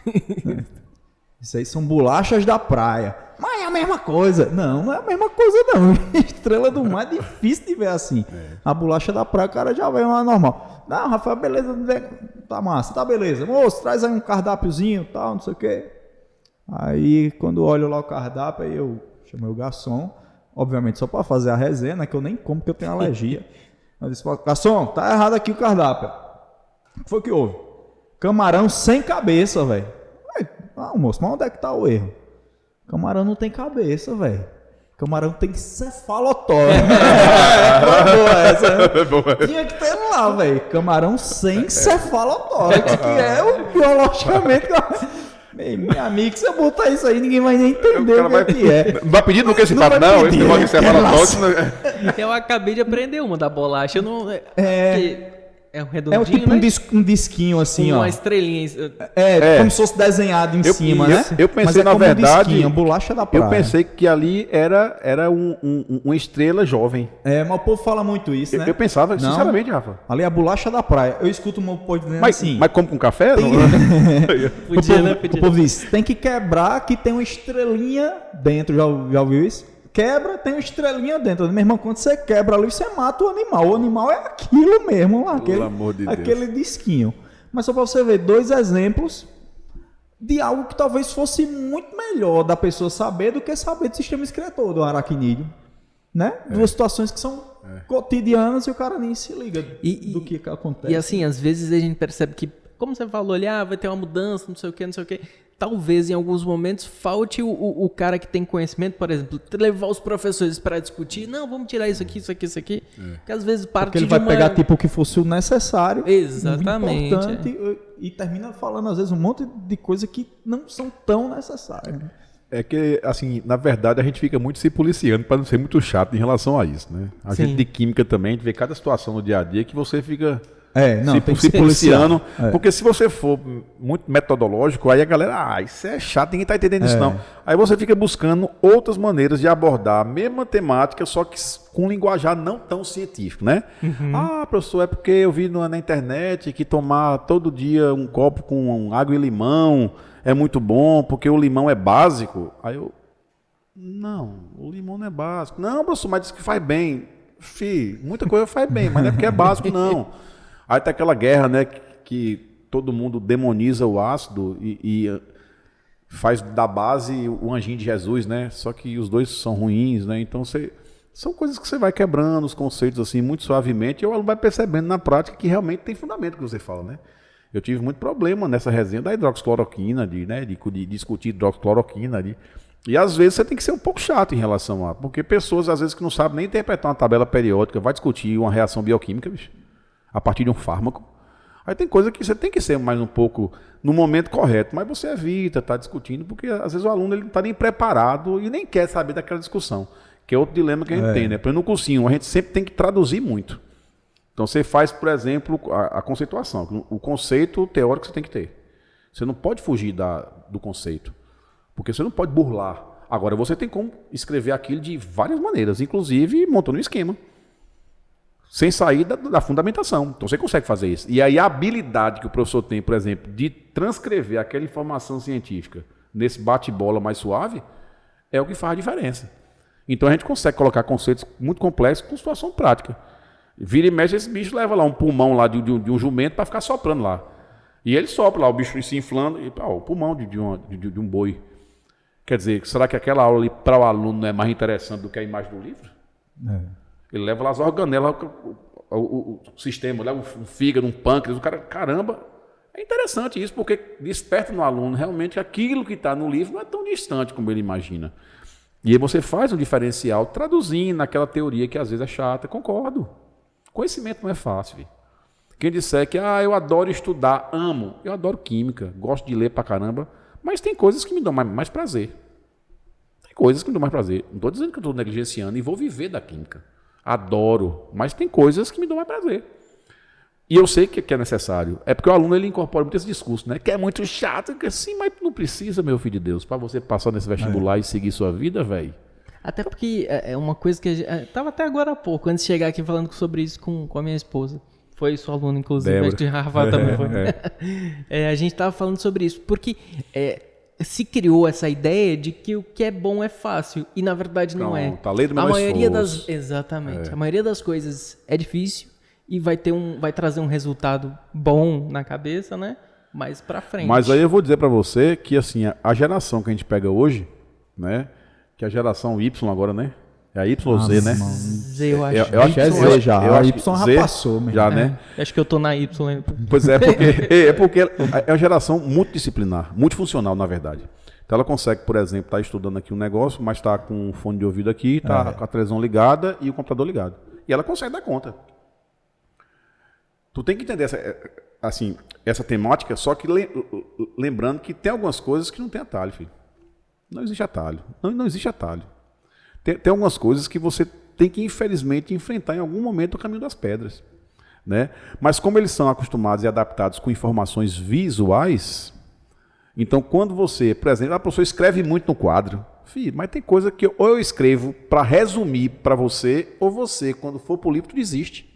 Isso aí são bolachas da praia. Mas é a mesma coisa. Não é a mesma coisa, não. Estrela do mar é difícil de ver assim. A bolacha da praia, o cara já vê mais normal. Não, Rafael, beleza. Tá massa, tá beleza. Moço, traz aí um cardápiozinho e tal, não sei o quê. Aí, quando eu olho lá o cardápio, aí eu chamei o garçom. Obviamente, só para fazer a resenha, né? Que eu nem como, porque eu tenho alergia. Eu disse, garçom, tá errado aqui o cardápio. O que foi que houve? Camarão sem cabeça, velho. Moço, mas onde é que tá o erro? Camarão não tem cabeça, velho. Camarão tem cefalotório. Boa essa, né? Tinha que ter lá, velho. Camarão sem cefalotório. Que é o biologicamente... Meu amigo, se eu botar isso aí, ninguém vai nem entender o que é. Não vai pedir nunca esse papo, não. Esse negócio de cefalotório... Eu acabei de aprender uma da bolacha. Eu não... É um redondinho, é tipo né? um disquinho assim, ó. Uma estrelinha. Como se fosse desenhado em cima, né? Eu pensei, na verdade... bolacha da praia. Eu pensei que ali era uma estrela jovem. Mas o povo fala muito isso, né? Eu pensava, sinceramente, Rafa. Ali é a bolacha da praia. Eu escuto o meu povo dizendo assim... Mas como com café? Podia, né? O povo diz, tem que quebrar que tem uma estrelinha dentro. Já ouviu isso? quebra, tem uma estrelinha dentro. Meu irmão, quando você quebra ali, você mata o animal. O animal é aquilo mesmo, Pelo amor de Deus. aquele disquinho. Mas só para você ver 2 exemplos de algo que talvez fosse muito melhor da pessoa saber do que saber do sistema excretor do aracnídeo. Né? 2 situações que são cotidianas e o cara nem se liga do que acontece. E assim, às vezes a gente percebe que, como você falou ali, vai ter uma mudança, não sei o que. Talvez em alguns momentos falte o cara que tem conhecimento, por exemplo, levar os professores para discutir. Não, vamos tirar isso aqui. Que às vezes parte porque ele vai pegar tipo o que fosse o necessário. Exatamente. Importante, e termina falando às vezes um monte de coisa que não são tão necessárias. É que, assim, na verdade, a gente fica muito se policiando para não ser muito chato em relação a isso, né? A gente de química também, a gente vê cada situação no dia a dia que você fica se policiando. Porque se você for muito metodológico, aí a galera, isso é chato, ninguém tá entendendo isso não. Aí você fica buscando outras maneiras de abordar a mesma temática, só que com um linguajar não tão científico, né? Professor, é porque eu vi na internet que tomar todo dia um copo com água e limão é muito bom, porque o limão é básico. Aí não, o limão não é básico. Não, professor, mas diz que faz bem. Muita coisa faz bem, mas não é porque é básico, não. Aí tem aquela guerra, né, que todo mundo demoniza o ácido e faz da base o anjinho de Jesus, né? Só que os dois são ruins, né? Então são coisas que você vai quebrando os conceitos assim muito suavemente e o aluno vai percebendo na prática que realmente tem fundamento o que você fala, né? Eu tive muito problema nessa resenha da hidroxicloroquina, de discutir hidroxicloroquina. E às vezes você tem que ser um pouco chato em relação a... Porque pessoas, às vezes, que não sabem nem interpretar uma tabela periódica, vai discutir uma reação bioquímica, bicho, a partir de um fármaco. Aí tem coisa que você tem que ser mais um pouco no momento correto, mas você evita estar discutindo, porque às vezes o aluno ele não está nem preparado e nem quer saber daquela discussão, que é outro dilema que a gente tem, né? Por exemplo, no cursinho, a gente sempre tem que traduzir muito. Então você faz, por exemplo, a conceituação. O conceito teórico você tem que ter. Você não pode fugir do conceito, porque você não pode burlar. Agora você tem como escrever aquilo de várias maneiras, inclusive montando um esquema, sem sair da fundamentação. Então você consegue fazer isso. E aí a habilidade que o professor tem, por exemplo, de transcrever aquela informação científica nesse bate-bola mais suave, é o que faz a diferença. Então a gente consegue colocar conceitos muito complexos com situação prática. Vira e mexe, esse bicho leva lá um pulmão lá de um jumento para ficar soprando lá. E ele sopra lá, o bicho se inflando, e o pulmão de um boi. Quer dizer, será que aquela aula ali para o aluno não é mais interessante do que a imagem do livro? Ele leva lá as organelas, o sistema, leva um fígado, um pâncreas, o cara, caramba, é interessante isso, porque desperta no aluno realmente aquilo que está no livro não é tão distante como ele imagina. E aí você faz um diferencial traduzindo aquela teoria que às vezes é chata, concordo. Conhecimento não é fácil. Viu? Quem disser que eu adoro estudar, amo, eu adoro química, gosto de ler pra caramba, mas tem coisas que me dão mais prazer. Tem coisas que me dão mais prazer. Não estou dizendo que eu estou negligenciando e vou viver da química. Adoro, mas tem coisas que me dão mais prazer. E eu sei que é necessário. É porque o aluno ele incorpora muito esse discurso, né? Que é muito chato, que assim, mas tu não precisa, meu filho de Deus, para você passar nesse vestibular e seguir sua vida, velho. Até porque é uma coisa que estava até agora há pouco, antes de chegar aqui falando sobre isso com a minha esposa. Foi sua aluna, inclusive, acho que Rafa também foi. A gente estava falando sobre isso, porque se criou essa ideia de que o que é bom é fácil, e na verdade não é. Tá lendo menos esforço. Exatamente. A maioria das coisas é difícil e vai trazer um resultado bom na cabeça, né? Mais pra frente. Mas aí eu vou dizer para você que assim, a geração que a gente pega hoje, né? Que é a geração Y agora, né? É a Y ou Z, né? Z, eu acho. Eu acho que é Z já. Eu A acho Y já Z, passou mesmo. já, né? Acho que eu tô na Y. Pois é, porque é uma geração multidisciplinar, multifuncional, na verdade. Então ela consegue, por exemplo, estar estudando aqui um negócio, mas está com o fone de ouvido aqui, está com a televisão ligada e o computador ligado. E ela consegue dar conta. Tu tem que entender essa temática, só que lembrando que tem algumas coisas que não tem atalho, filho. Não existe atalho. Não existe atalho. Tem algumas coisas que você tem que, infelizmente, enfrentar em algum momento o caminho das pedras. Né? Mas como eles são acostumados e adaptados com informações visuais, então quando você, por exemplo, a professora escreve muito no quadro, filho, mas tem coisa que ou eu escrevo para resumir para você, ou você, quando for para o livro, tu desiste.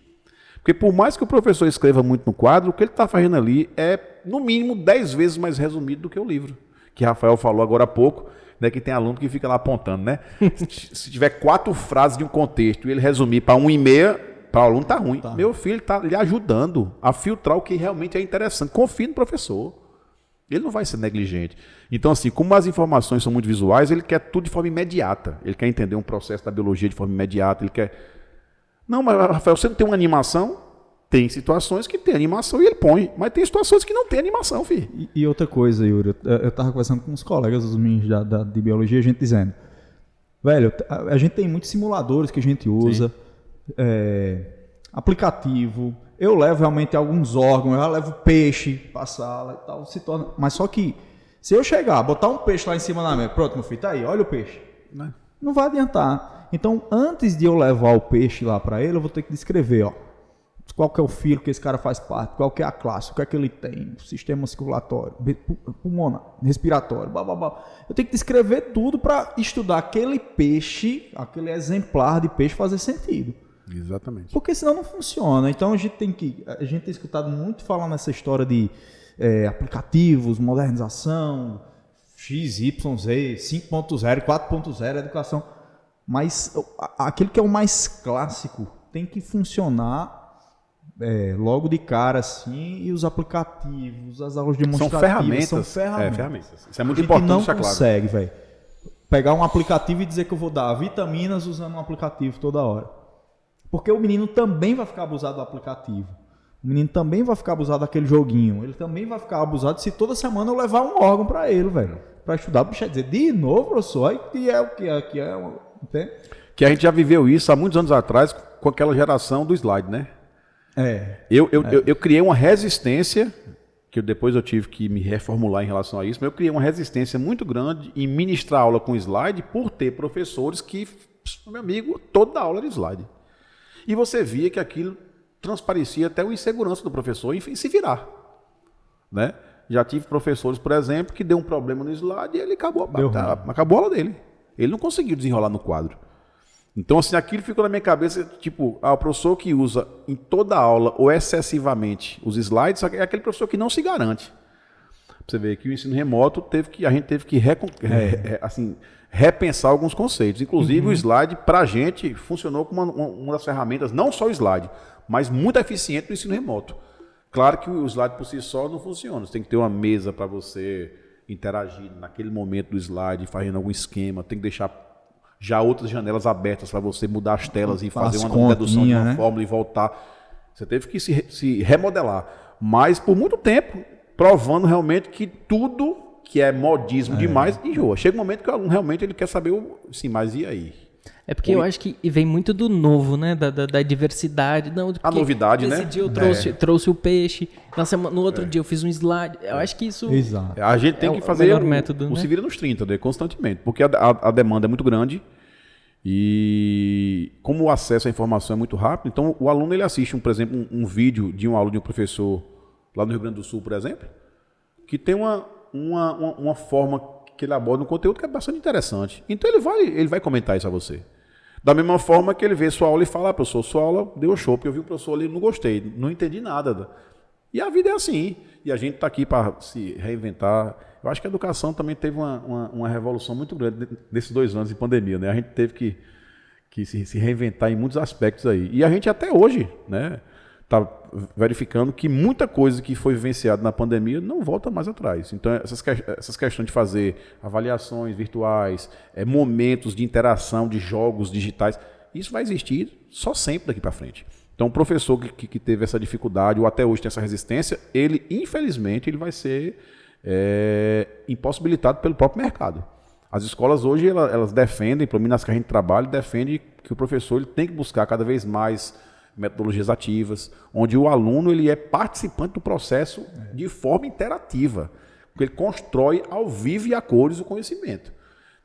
Porque por mais que o professor escreva muito no quadro, o que ele está fazendo ali é, no mínimo, 10 vezes mais resumido do que o livro. Que Rafael falou agora há pouco, né? Que tem aluno que fica lá apontando, né? Se tiver 4 frases de um contexto e ele resumir para 1,5, para o aluno tá ruim. Tá. Meu filho tá lhe ajudando a filtrar o que realmente é interessante. Confie no professor. Ele não vai ser negligente. Então, assim, como as informações são muito visuais, ele quer tudo de forma imediata. Ele quer entender um processo da biologia de forma imediata. Ele quer... Não, mas, Rafael, você não tem uma animação? Tem situações que tem animação e ele põe. Mas tem situações que não tem animação, filho. E outra coisa, Yuri, eu estava conversando com uns colegas, os meninos de biologia, a gente dizendo, velho, a gente tem muitos simuladores que a gente usa, aplicativo, eu levo realmente alguns órgãos, eu levo peixe para a sala e tal, se torna... Mas só que, se eu chegar, botar um peixe lá em cima da mesa, pronto, meu filho, tá aí, olha o peixe. Não vai adiantar. Então, antes de eu levar o peixe lá para ele, eu vou ter que descrever, ó. Qual que é o filo que esse cara faz parte, qual que é a classe, o que é que ele tem, sistema circulatório, pulmonar, respiratório, blá, blá, blá. Eu tenho que descrever tudo para estudar aquele peixe, aquele exemplar de peixe fazer sentido. Exatamente. Porque senão não funciona. Então a gente tem escutado muito falar nessa história de aplicativos, modernização, X, Y, Z, 5.0, 4.0, educação. Mas aquele que é o mais clássico tem que funcionar logo de cara, assim, e os aplicativos, as aulas demonstrativas são ferramentas. Isso é muito importante. importante. A gente não consegue, velho, pegar um aplicativo e dizer que eu vou dar vitaminas usando um aplicativo toda hora. Porque o menino também vai ficar abusado do aplicativo. O menino também vai ficar abusado daquele joguinho. Ele também vai ficar abusado se toda semana eu levar um órgão para ele, velho. Para estudar, o bicho vai dizer, de novo, professor, aí que é o que é, entende? Que a gente já viveu isso há muitos anos atrás com aquela geração do slide, né? Eu criei uma resistência, que depois eu tive que me reformular em relação a isso, mas eu criei uma resistência muito grande em ministrar aula com slide por ter professores que, meu amigo, toda aula era slide. E você via que aquilo transparecia até a insegurança do professor em se virar, né? Já tive professores, por exemplo, que deu um problema no slide e ele acabou a aula dele. Ele não conseguiu desenrolar no quadro. Então, assim, aquilo ficou na minha cabeça, tipo, o professor que usa em toda a aula ou excessivamente os slides, é aquele professor que não se garante. Você vê que o ensino remoto a gente teve que repensar alguns conceitos. Inclusive, o slide, para a gente, funcionou como uma das ferramentas, não só o slide, mas muito eficiente no ensino remoto. Claro que o slide por si só não funciona. Você tem que ter uma mesa para você interagir naquele momento do slide, fazendo algum esquema, tem que deixar já outras janelas abertas para você mudar as telas e fazer uma dedução de uma fórmula e voltar. Você teve que se remodelar. Mas, por muito tempo, provando realmente que tudo que é modismo demais enjoa. Chega um momento que o aluno realmente ele quer saber, sim, mas e aí? É porque eu acho que vem muito do novo, né? Da diversidade. Não, a novidade, né? Esse dia eu trouxe o peixe, no outro dia eu fiz um slide. Eu acho que isso a gente tem que fazer melhor método, o se vira nos 30, né? Constantemente, porque a demanda é muito grande e como o acesso à informação é muito rápido, então o aluno ele assiste, por exemplo, um vídeo de um aula de um professor lá no Rio Grande do Sul, por exemplo, que tem uma forma que ele aborda um conteúdo que é bastante interessante. Então ele vai comentar isso a você. Da mesma forma que ele vê sua aula e fala, professor, sua aula deu show, porque eu vi o professor ali e não gostei, não entendi nada. E a vida é assim. E a gente está aqui para se reinventar. Eu acho que a educação também teve uma revolução muito grande nesses 2 anos de pandemia, né? A gente teve que se reinventar em muitos aspectos aí. E a gente até hoje, né, está verificando que muita coisa que foi vivenciada na pandemia não volta mais atrás. Então, essas questões de fazer avaliações virtuais, momentos de interação de jogos digitais, isso vai existir só sempre daqui para frente. Então, o professor que teve essa dificuldade ou até hoje tem essa resistência, ele, infelizmente, ele vai ser impossibilitado pelo próprio mercado. As escolas hoje, elas defendem, pelo menos nas que a gente trabalha, defendem que o professor ele tem que buscar cada vez mais metodologias ativas, onde o aluno ele é participante do processo de forma interativa, porque ele constrói ao vivo e a cores o conhecimento.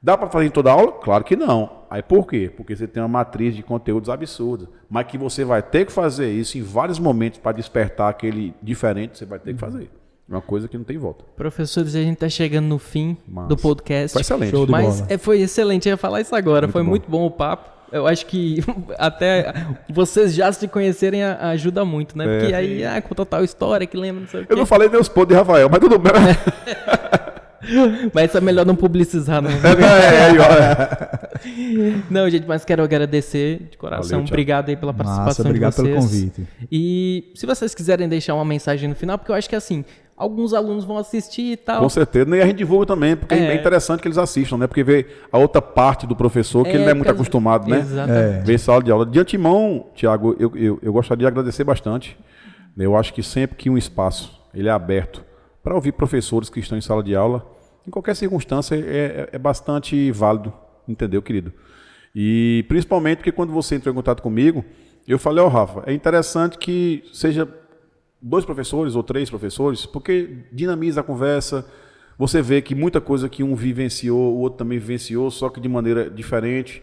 Dá para fazer em toda aula? Claro que não. Aí por quê? Porque você tem uma matriz de conteúdos absurda, mas que você vai ter que fazer isso em vários momentos para despertar aquele diferente, você vai ter que fazer. Uma coisa que não tem volta. Professores, a gente está chegando no fim do podcast. Foi excelente. Show de bola. Foi excelente, eu ia falar isso agora. Foi muito bom o papo. Eu acho que até vocês já se conhecerem ajuda muito, né? Porque aí conta tal história que lembra, não sei o quê. Eu não falei nem os pontos de Rafael, mas tudo bem. Mas é melhor não publicizar, não. Não, gente, mas quero agradecer de coração. Valeu, obrigado aí pela participação de vocês. Obrigado pelo convite. E se vocês quiserem deixar uma mensagem no final, porque eu acho que assim, alguns alunos vão assistir e tal. Com certeza. E a gente divulga também, porque é interessante que eles assistam, né? Porque vê a outra parte do professor, que ele não é muito acostumado, né? Exatamente. Ver sala de aula. De antemão, Tiago, eu gostaria de agradecer bastante. Eu acho que sempre que um espaço ele é aberto para ouvir professores que estão em sala de aula, em qualquer circunstância, é bastante válido, entendeu, querido? E principalmente porque quando você entrou em contato comigo, eu falei, Rafa, é interessante que seja 2 professores ou 3 professores, porque dinamiza a conversa, você vê que muita coisa que um vivenciou, o outro também vivenciou, só que de maneira diferente.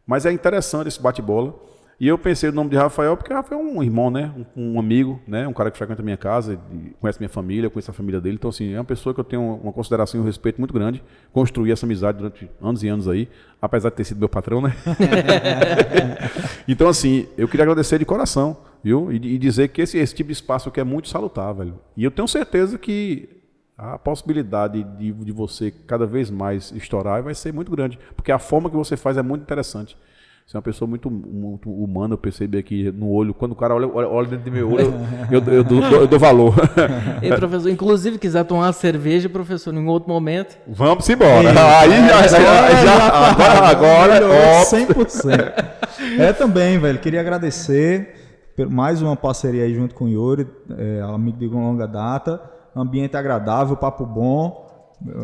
Mas é interessante esse bate-bola. E eu pensei no nome de Rafael, porque Rafael é um irmão, né? Um amigo, né? Um cara que frequenta a minha casa, conhece minha família, conhece a família dele. Então, assim, é uma pessoa que eu tenho uma consideração e um respeito muito grande. Construí essa amizade durante anos e anos aí, apesar de ter sido meu patrão, né? Então, assim, eu queria agradecer de coração, viu? E dizer que esse tipo de espaço aqui é muito salutar, velho. E eu tenho certeza que a possibilidade de você cada vez mais estourar vai ser muito grande, porque a forma que você faz é muito interessante. Você é uma pessoa muito humana, eu percebi aqui no olho. Quando o cara olha dentro do meu olho, eu dou valor. E, professor, inclusive, quiser tomar uma cerveja, professor, em outro momento. Vamos embora. Aí agora 100%. Também, velho, queria agradecer por mais uma parceria aí junto com o Yuri, amigo de longa data, ambiente agradável, papo bom.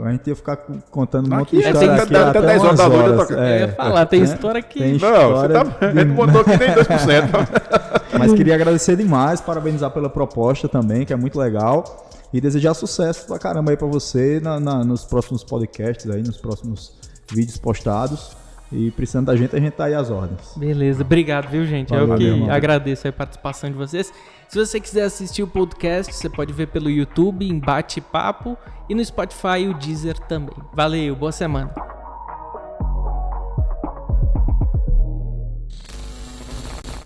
A gente ia ficar contando um monte de história aqui até 10 horas da noite. Eu ia falar, tem história aqui. Tem não, você ele botou aqui nem 2%. Mas queria agradecer demais, parabenizar pela proposta também, que é muito legal. E desejar sucesso pra caramba aí pra você nos próximos podcasts aí, nos próximos vídeos postados. E precisando da gente, a gente tá aí às ordens. Beleza, obrigado, viu, gente? Valeu, eu que mano. agradeço a participação de vocês. Se você quiser assistir o podcast, você pode ver pelo YouTube, em Bate-Papo, e no Spotify e o Deezer também. Valeu, boa semana.